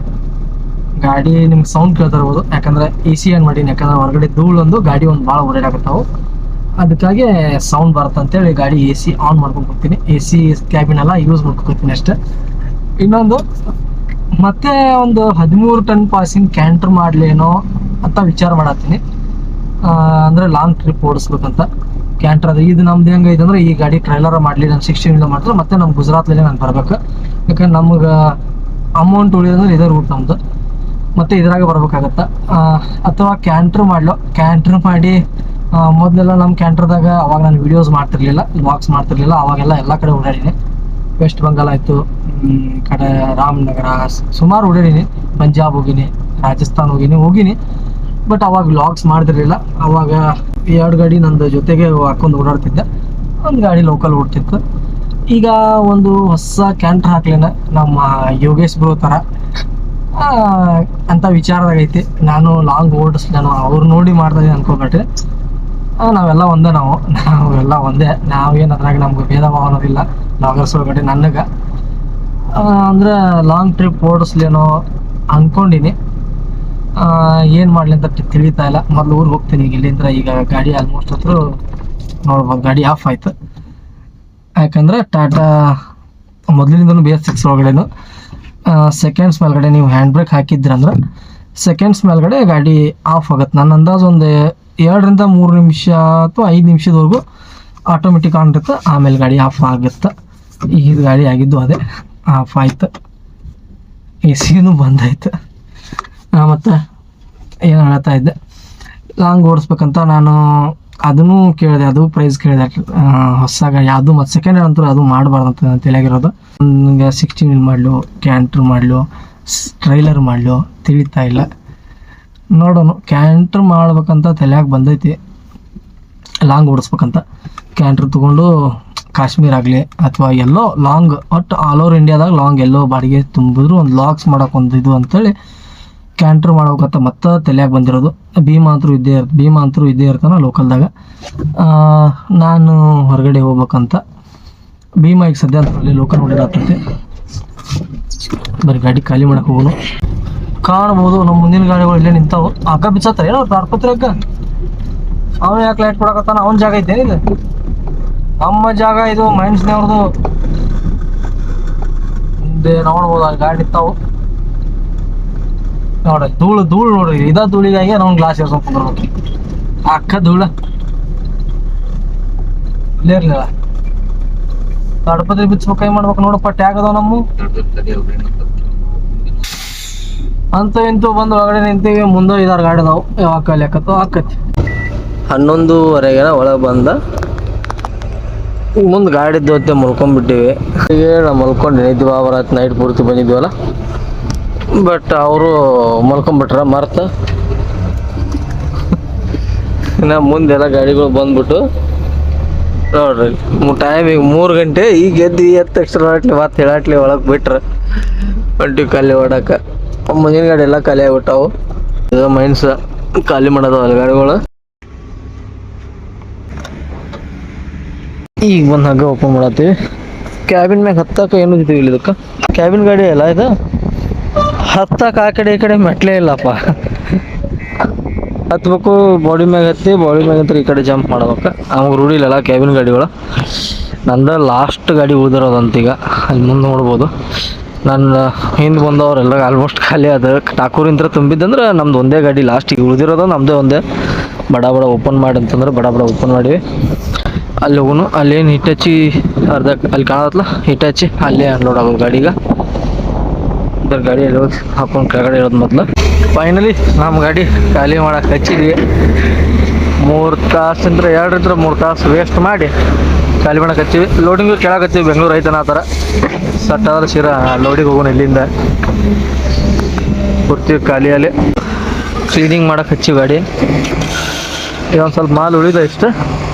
ಗಾಡಿ ನಿಮ್ಗೆ ಸೌಂಡ್ ಕೇಳ್ತಾ ಇರ್ಬೋದು, ಯಾಕಂದ್ರೆ AC ಏನು ಮಾಡೀನಿ. ಯಾಕಂದ್ರೆ ಹೊರಗಡೆ ಧೂಳೊಂದು ಗಾಡಿ ಒಂದು ಭಾಳ ಓಡಾಡಕತ್ತಾವು, ಅದಕ್ಕಾಗಿ ಸೌಂಡ್ ಬರುತ್ತೆ ಅಂತೇಳಿ ಗಾಡಿ AC ಆನ್ ಮಾಡ್ಕೊಂಡು ಹೋಗ್ತೀನಿ. AC ಕ್ಯಾಬಿನ್ ಎಲ್ಲ ಯೂಸ್ ಮಾಡ್ಕೊತೀನಿ ಅಷ್ಟೇ. ಇನ್ನೊಂದು ಮತ್ತೆ ಒಂದು 13 ಟನ್ ಪಾಸಿಂಗ್ ಕ್ಯಾಂಟ್ರ್ ಮಾಡಲೇನೋ ಅಂತ ವಿಚಾರ ಮಾಡತ್ತೀನಿ. ಅಂದರೆ ಲಾಂಗ್ ಟ್ರಿಪ್ ಓಡಿಸ್ಬೇಕಂತ ಕ್ಯಾಂಟ್ರ್. ಅದು ಇದು ನಮ್ದು ಹೆಂಗೈತೆ ಅಂದ್ರೆ, ಈ ಗಾಡಿ ಟ್ರೈಲರ್ ಮಾಡಲಿ ನಾನು 16 ವೀಲ್ ಮಾಡಿದ್ರೆ ಮತ್ತೆ ನಮ್ಮ ಗುಜರಾತ್ಲೇ ನಾನು ಬರ್ಬೇಕು. ಯಾಕಂದ್ರೆ ನಮ್ಗೆ ಅಮೌಂಟ್ ಉಳಿಯೋದಂದ್ರೆ ಇದೇ ರೂಟ್ ನಮ್ಮದು, ಮತ್ತು ಇದ್ರಾಗ ಬರ್ಬೇಕಾಗತ್ತೆ. ಅಥವಾ ಕ್ಯಾಂಟ್ರ್ ಮಾಡಿ ಮೊದಲೆಲ್ಲ ನಮ್ಮ ಕ್ಯಾಂಟ್ರದಾಗ ಅವಾಗ ನಾನು ವೀಡಿಯೋಸ್ ಮಾಡ್ತಿರ್ಲಿಲ್ಲ, ವ್ಲಾಗ್ಸ್ ಮಾಡ್ತಿರ್ಲಿಲ್ಲ. ಅವಾಗೆಲ್ಲ ಎಲ್ಲ ಕಡೆ ಓಡಾಡೀನಿ. ವೆಸ್ಟ್ ಬೆಂಗಾಲ್ ಆಯಿತು, ಈ ಕಡೆ ರಾಮನಗರ, ಸುಮಾರು ಓಡಾಡೀನಿ. ಪಂಜಾಬ್ ಹೋಗೀನಿ, ರಾಜಸ್ಥಾನ್ ಹೋಗೀನಿ. ಬಟ್ ಅವಾಗ ವ್ಲಾಗ್ಸ್ ಮಾಡ್ತಿರ್ಲಿಲ್ಲ. ಅವಾಗ 2 ಗಾಡಿ ನಂದು ಜೊತೆಗೆ ಹಾಕೊಂಡು ಓಡಾಡ್ತಿದ್ದೆ, ಒಂದು ಗಾಡಿ ಲೋಕಲ್ ಓಡ್ತಿತ್ತು. ಈಗ ಒಂದು ಹೊಸ ಕ್ಯಾಂಟ್ರ್ ಹಾಕ್ಲೇನ ನಮ್ಮ ಯೋಗೇಶ್ ಬ್ರೋ ಥರ ಅಂತ ವಿಚಾರದಾಗ ಐತಿ. ನಾನು ಲಾಂಗ್ ಓಡಿಸ್ಲೇನೋ ಅವ್ರು ನೋಡಿ ಮಾಡ್ತಾಯಿದ್ದೀನಿ ಅನ್ಕೊಬೇಡ್ರಿ. ನಾವೆಲ್ಲ ಒಂದೇ, ನಾವೆಲ್ಲ ಒಂದೇ. ನಾವೇನು ಅದ್ರಾಗ ನಮ್ಗೆ ಭೇದ ಭಾವ ಅನ್ನೋದಿಲ್ಲ ಲಾಗರ್ಸ್ ಒಳಗಡೆ. ನನಗೆ ಅಂದರೆ ಲಾಂಗ್ ಟ್ರಿಪ್ ಓಡಿಸ್ಲೇನೋ ಅಂದ್ಕೊಂಡಿನಿ. ಏನು ಮಾಡಲಿ ಅಂತ ತಿಳಿತಾ ಇಲ್ಲ. ಮೊದಲು ಊರಿಗೆ ಹೋಗ್ತೀನಿ ಈಗ ಇಲ್ಲಿಂದ. ಈಗ ಗಾಡಿ ಆಲ್ಮೋಸ್ಟ್ ಹತ್ರ ನೋಡ್ಬೋದು, ಗಾಡಿ ಆಫ್ ಆಯ್ತು. ಯಾಕಂದರೆ ಟಾಟಾ ಮೊದಲಿನಿಂದನೂ BS6 ಒಳಗಡೆನು ಸೆಕೆಂಡ್ಸ್ ಮೇಲ್ಗಡೆ ನೀವು ಹ್ಯಾಂಡ್ ಬ್ರೇಕ್ ಹಾಕಿದ್ರಂದ್ರೆ ಸೆಕೆಂಡ್ಸ್ ಮೇಲ್ಗಡೆ ಗಾಡಿ ಆಫ್ ಆಗುತ್ತೆ. ನನ್ನ ಅಂದಾಜು ಒಂದು 2 ರಿಂದ 3 ನಿಮಿಷ ಅಥವಾ 5 ನಿಮಿಷದವರೆಗೂ ಆಟೋಮೆಟಿಕ್ ಆನ್ ಇರುತ್ತೆ, ಆಮೇಲೆ ಗಾಡಿ ಆಫ್ ಆಗುತ್ತೆ. ಇದು ಗಾಡಿ ಆಗಿದ್ದು ಅದೇ ಆಫ್ ಆಯ್ತು, ಎ ಸಿನೂ ಬಂದಾಯ್ತು. ಮತ್ತು ಏನು ಹೇಳ್ತಾ ಇದ್ದೆ, ಲಾಂಗ್ ಓಡಿಸ್ಬೇಕಂತ ನಾನು ಅದನ್ನು ಕೇಳಿದೆ, ಅದು ಪ್ರೈಸ್ ಕೇಳಿದೆ. ಹೊಸ ಗಾಡಿ ಅದು ಮತ್ತು ಸೆಕೆಂಡ್ ಹ್ಯಾಂಡ್ ಅಂತೂ ಅದು ಮಾಡಬಾರ್ದು ಅಂತ ತಿಳಿಯಾಗಿರೋದು. ನನಗೆ 16 ಮಾಡಲು, ಕ್ಯಾಂಟ್ರ್ ಮಾಡಲು, ಟ್ರೈಲರ್ ಮಾಡಲು ತಿಳಿತಾ ಇಲ್ಲ. ನೋಡೋಣ, ಕ್ಯಾಂಟ್ರ್ ಮಾಡ್ಬೇಕಂತ ತಲೆಯಾಗಿ ಬಂದೈತಿ, ಲಾಂಗ್ ಓಡಿಸ್ಬೇಕಂತ. ಕ್ಯಾಂಟ್ರ್ ತೊಗೊಂಡು ಕಾಶ್ಮೀರ ಆಗಲಿ ಅಥವಾ ಎಲ್ಲೋ ಲಾಂಗ್, ಒಟ್ಟು ಆಲ್ ಓವರ್ ಇಂಡಿಯಾದಾಗ ಲಾಂಗ್ ಎಲ್ಲೋ ಬಾಡಿಗೆ ತುಂಬಿದ್ರು ಒಂದು ಲಾಗ್ಸ್ ಮಾಡೋಕೆ ಒಂದು ಇದು ಅಂತೇಳಿ ಕ್ಯಾಂಟ್ರ್ ಮಾಡ್ಬೇಕಂತ ಮತ್ತೆ ತಲೆಯಾಗಿ ಬಂದಿರೋದು. ಭೀಮಾ ಅಂತರೂ ಇದ್ದೇ ಇರ್ತಾನೆ ಲೋಕಲ್ದಾಗ. ನಾನು ಹೊರಗಡೆ ಹೋಗ್ಬೇಕಂತ ಭೀಮಾ ಈಗ ಸದ್ಯ ಅಲ್ಲಿ ಲೋಕಲ್ ನೋಡಿರತ್ತೈತಿ. ಬರೀ ಗಾಡಿ ಖಾಲಿ ಮಾಡಕ್ಕೆ ಹೋಗೋನು. ಕಾಣ್ಬೋದು ನಮ್ಮ ಮುಂದಿನ ಗಾಡಿಗಳು ಇಲ್ಲೇ ನಿಂತಾವು. ಅಕ್ಕ ಬಿಚ್ಚತ್ತಾರೆ ಏನೋ ತಾಡ್ಪತ್ರಿ ಅಕ್ಕ. ಅವನು ಯಾಕೆ ಲೈಟ್ ಕೊಡಕತ್ತಾನ? ಅವನ ಜಾಗ ಐತೆ ಇದು, ನಮ್ಮ ಜಾಗ ಇದು, ಮೈನ್ಸ್ನವ್ರದ್ದು. ನೋಡ್ಬೋದು ಅಲ್ಲಿ ಗಾಡಿ ನಿಂತಾವು ನೋಡ್ರಿ. ಧೂಳು ನೋಡ್ರಿ, ಇದ ಧೂಳಿಗಾಗಿ ನಾವು ಗ್ಲಾಸ್ ಏರ್ಸ್ಕೊಂಡ್ ಕುಂದ್ರಬೇಕು. ಅಕ್ಕ ಧೂಳ ಇಲ್ಲೇ ಇರ್ಲಿಲ್ಲ. ತಡಪತ್ರಿ ಬಿಚ್ಚಬೇಕು, ಕೈ ಮಾಡ್ಬೇಕು. ನೋಡಪ್ಪ ಟ್ಯಾಗ್ ಅದಾವ ನಮ್ಮ ಅಂತ ಇಂತೂ ಬಂದು ಒಳಗಡೆ ನಿಂತೀವಿ. ಮುಂದೆ 5-6 ಗಾಡಿ ಅದಾವು. ಯಾವಾಗ ಖಾಲಿ ಆಕತಿ 11:30 ಒಳಗೆ ಬಂದ. ಮುಂದೆ ಗಾಡಿ ಹೊತ್ತೆ ಮಲ್ಕೊಂಡ್ಬಿಟ್ಟಿವಿ. ನಾವು ಮಲ್ಕೊಂಡು ನಿದ್ದೆ ಬರತ್ತೆ, ನೈಟ್ ಪೂರ್ತಿ ಬಂದಿದ್ವಲ್ಲ. ಬಟ್ ಅವರು ಮಲ್ಕೊಂಡ್ಬಿಟ್ರ ಮರ್ತ. ಇನ್ನು ಮುಂದೆಲ್ಲ ಗಾಡಿಗಳು ಬಂದ್ಬಿಟ್ಟು ನೋಡ್ರಿ, ಟೈಮಿಗೆ 3 ಗಂಟೆ. ಈಗ ಎದ್ದು ತಕ್ಷಣ ಮತ್ತೆ ಹೇಳಾಟ್ಲಿ ಒಳಗೆ ಬಿಟ್ರೆ ಹೊಂಟಿವಿ ಖಾಲಿ ಓಡಾಕ. ಮುಂದಿನ ಗಾಡಿ ಎಲ್ಲ ಖಾಲಿ ಆಗ್ಬಿಟ್ಟಾವು. ಈಗ ಮೈನ್ಸ್ ಖಾಲಿ ಮಾಡೋದವಲ್ಲ ಗಾಡಿಗಳು. ಈಗ ಬಂದು ಹಗ್ಗ ಓಪನ್ ಮಾಡತ್ತೀವಿ. ಕ್ಯಾಬಿನ್ ಮ್ಯಾಗ ಹತ್ತಕ್ಕೆ ಏನು ಇದ್ದೀವಿ ಇಲ್ಲಿ. ಇದಕ್ಕೆ ಕ್ಯಾಬಿನ್ ಗಾಡಿ ಅಲ್ಲ ಇದು, ಹತ್ತಕ್ಕೆ ಆ ಕಡೆ ಈ ಕಡೆ ಮೆಟ್ಲೇ ಇಲ್ಲಪ್ಪ. ಹತ್ಬೇಕು, ಬಾಡಿ ಮ್ಯಾಗ ಹತ್ತಿ, ಬಾಡಿ ಮ್ಯಾಗ ಅಂತ ಈ ಕಡೆ ಜಂಪ್ ಮಾಡ್ಬೇಕು. ಅವಾಗ ರೂಢಿ ಇಲ್ಲಲ್ಲ ಕ್ಯಾಬಿನ್ ಗಾಡಿಗಳು. ನಂದು ಲಾಸ್ಟ್ ಗಾಡಿ ಉಳಿದಿರೋದಂತೀಗ ಅಲ್ಲಿ ಮುಂದೆ ನೋಡ್ಬೋದು. ನನ್ನ ಹಿಂದೆ ಬಂದವರೆಲ್ಲ ಆಲ್ಮೋಸ್ಟ್ ಖಾಲಿ ಅದ. ಠಾಕೂರಿಂತ್ರ ತುಂಬಿದ್ದಂದ್ರೆ ನಮ್ದು ಒಂದೇ ಗಾಡಿ ಲಾಸ್ಟಿಗೆ ಉಳಿದಿರೋದು, ನಮ್ಮದೇ ಒಂದೇ. ಬಡ ಓಪನ್ ಮಾಡಿ ಅಂತಂದ್ರೆ ಬಡ ಓಪನ್ ಮಾಡಿವಿ. ಅಲ್ಲಿ ಹೋಗೋನು. ಅಲ್ಲೇನು ಹಿಟ್ಟಚ್ಚಿ ಅರ್ಧ ಅಲ್ಲಿ ಕಾಣತ್ತಲ್ಲ, ಹಿಟ್ಟಚ್ಚಿ ಅಲ್ಲೇ ಅನ್ಲೋಡ್ ಆಗೋದು ಗಾಡಿಗೆ. ಇದ್ರ ಗಾಡಿ ಅಲ್ಲಿ ಹೋಗಿ ಹಾಕೊಂಡು ಕೆಳಗಡೆ ಇರೋದು ಮೊದಲು. ಫೈನಲಿ ನಮ್ಮ ಗಾಡಿ ಖಾಲಿ ಮಾಡಕ್ಕೆ ಹಚ್ಚಿದ್ವಿ. 3 ತಾಸಿಂದ 2-3 ತಾಸು ವೇಸ್ಟ್ ಮಾಡಿ ಖಾಲಿ ಮಾಡಕ್ಕೆ ಹಚ್ಚಿವಿ. ಲೋಡಿಂಗು ಕೆಳಗೆ ಹಚ್ಚಿವಿ. ಬೆಂಗಳೂರು ಐತನ ಆ ಥರ ಸಟ್ಟಾದ್ರೆ ಶಿರಾ ಲೋಡಿಗೆ ಹೋಗೋಣ. ಇಲ್ಲಿಂದ ಕೊಡ್ತೀವಿ ಖಾಲಿಯಲ್ಲಿ. ಕ್ಲೀನಿಂಗ್ ಮಾಡಕ್ಕೆ ಹಚ್ಚಿವಿ ಗಾಡಿ. ಇದೊಂದು ಸ್ವಲ್ಪ ಮಾಲ್ ಉಳಿದ ಇಷ್ಟು.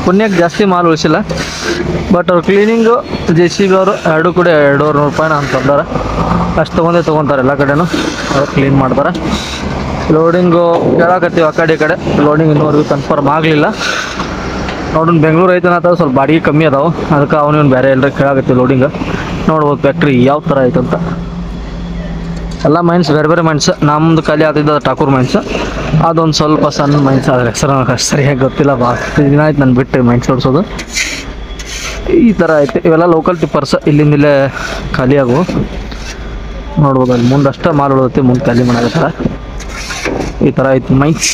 ಪುಣ್ಯಕ್ಕೆ ಜಾಸ್ತಿ ಮಾಲ್ ಉಳಿಸಿಲ್ಲ. ಬಟ್ ಅವ್ರು ಕ್ಲೀನಿಂಗು JCB ಅವರು ಎರಡೂ ಕೂಡ 200 ರೂಪಾಯಿನ ಅಂತಂದಾರೆ. ಅಷ್ಟು ತೊಗೊಂತಾರೆ ಎಲ್ಲ ಕಡೆನೂ. ಅವ್ರು ಕ್ಲೀನ್ ಮಾಡ್ತಾರೆ. ಲೋಡಿಂಗು ಕೇಳಕತ್ತೀವಿ ಆ ಕಡೆ ಈ ಕಡೆ. ಲೋಡಿಂಗ್ ಇನ್ನೂವರೆಗೂ ಕನ್ಫರ್ಮ್ ಆಗಲಿಲ್ಲ. ನೋಡೋಣ, ಬೆಂಗಳೂರು ಐತನ ಅಥವಾ ಸ್ವಲ್ಪ ಬಾಡಿಗೆ ಕಮ್ಮಿ ಅದಾವೆ. ಅದಕ್ಕೆ ಅವನು ಬೇರೆ ಎಲ್ಲರೂ ಕೇಳಾಕತ್ತೀವಿ ಲೋಡಿಂಗ್. ನೋಡ್ಬೋದು ಫ್ಯಾಕ್ಟ್ರಿ ಯಾವ ಥರ ಐತಂತ. ಎಲ್ಲ ಮೈನ್ಸ್ ಬೇರೆ ಮೈನ್ಸ್. ನಮ್ಮದು ಖಾಲಿ ಆದಿದ್ದು ಠಾಕೂರ್ ಮೈನ್ಸ್. ಅದೊಂದು ಸ್ವಲ್ಪ ಸಣ್ಣ ಮೈನ್ಸ್, ಆದರೆ ಹೆಸರು ಸರಿಯಾಗಿ ಗೊತ್ತಿಲ್ಲ. ದಿನ ಆಯ್ತು ನಾನು ಬಿಟ್ಟು ಮೈನ್ಸ್ ಓಡಿಸೋದು. ಈ ಥರ ಐತೆ. ಇವೆಲ್ಲ ಲೋಕಲ್ ಟಿಪ್ಪರ್ಸ್. ಇಲ್ಲಿಂದಲೇ ಖಾಲಿ ಆಗು. ನೋಡ್ಬೋದು ಅಲ್ಲಿ ಮುಂದೆ ಅಷ್ಟೇ ಮಾಲ್ ಉಳಿದೈತಿ, ಮುಂದೆ ಖಾಲಿ ಮಾಡಾಕತ್ತಾರ. ಈ ಥರ ಐತಿ ಮೈನ್ಸ್.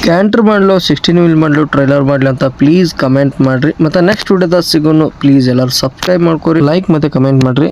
ಕ್ಯಾಂಟ್ರ್ ಮಾಡಲು, 16 ವೀಲ್ ಮಾಡಲು, ಟ್ರೈಲರ್ ಮಾಡಲಿ ಅಂತ ಪ್ಲೀಸ್ ಕಮೆಂಟ್ ಮಾಡಿರಿ. ಮತ್ತು ನೆಕ್ಸ್ಟ್ ವಿಡಿಯೋದಾಗ ಸಿಗೋನು. ಪ್ಲೀಸ್ ಎಲ್ಲರೂ ಸಬ್ಸ್ಕ್ರೈಬ್ ಮಾಡ್ಕೊರಿ, ಲೈಕ್ ಮತ್ತು ಕಮೆಂಟ್ ಮಾಡಿರಿ.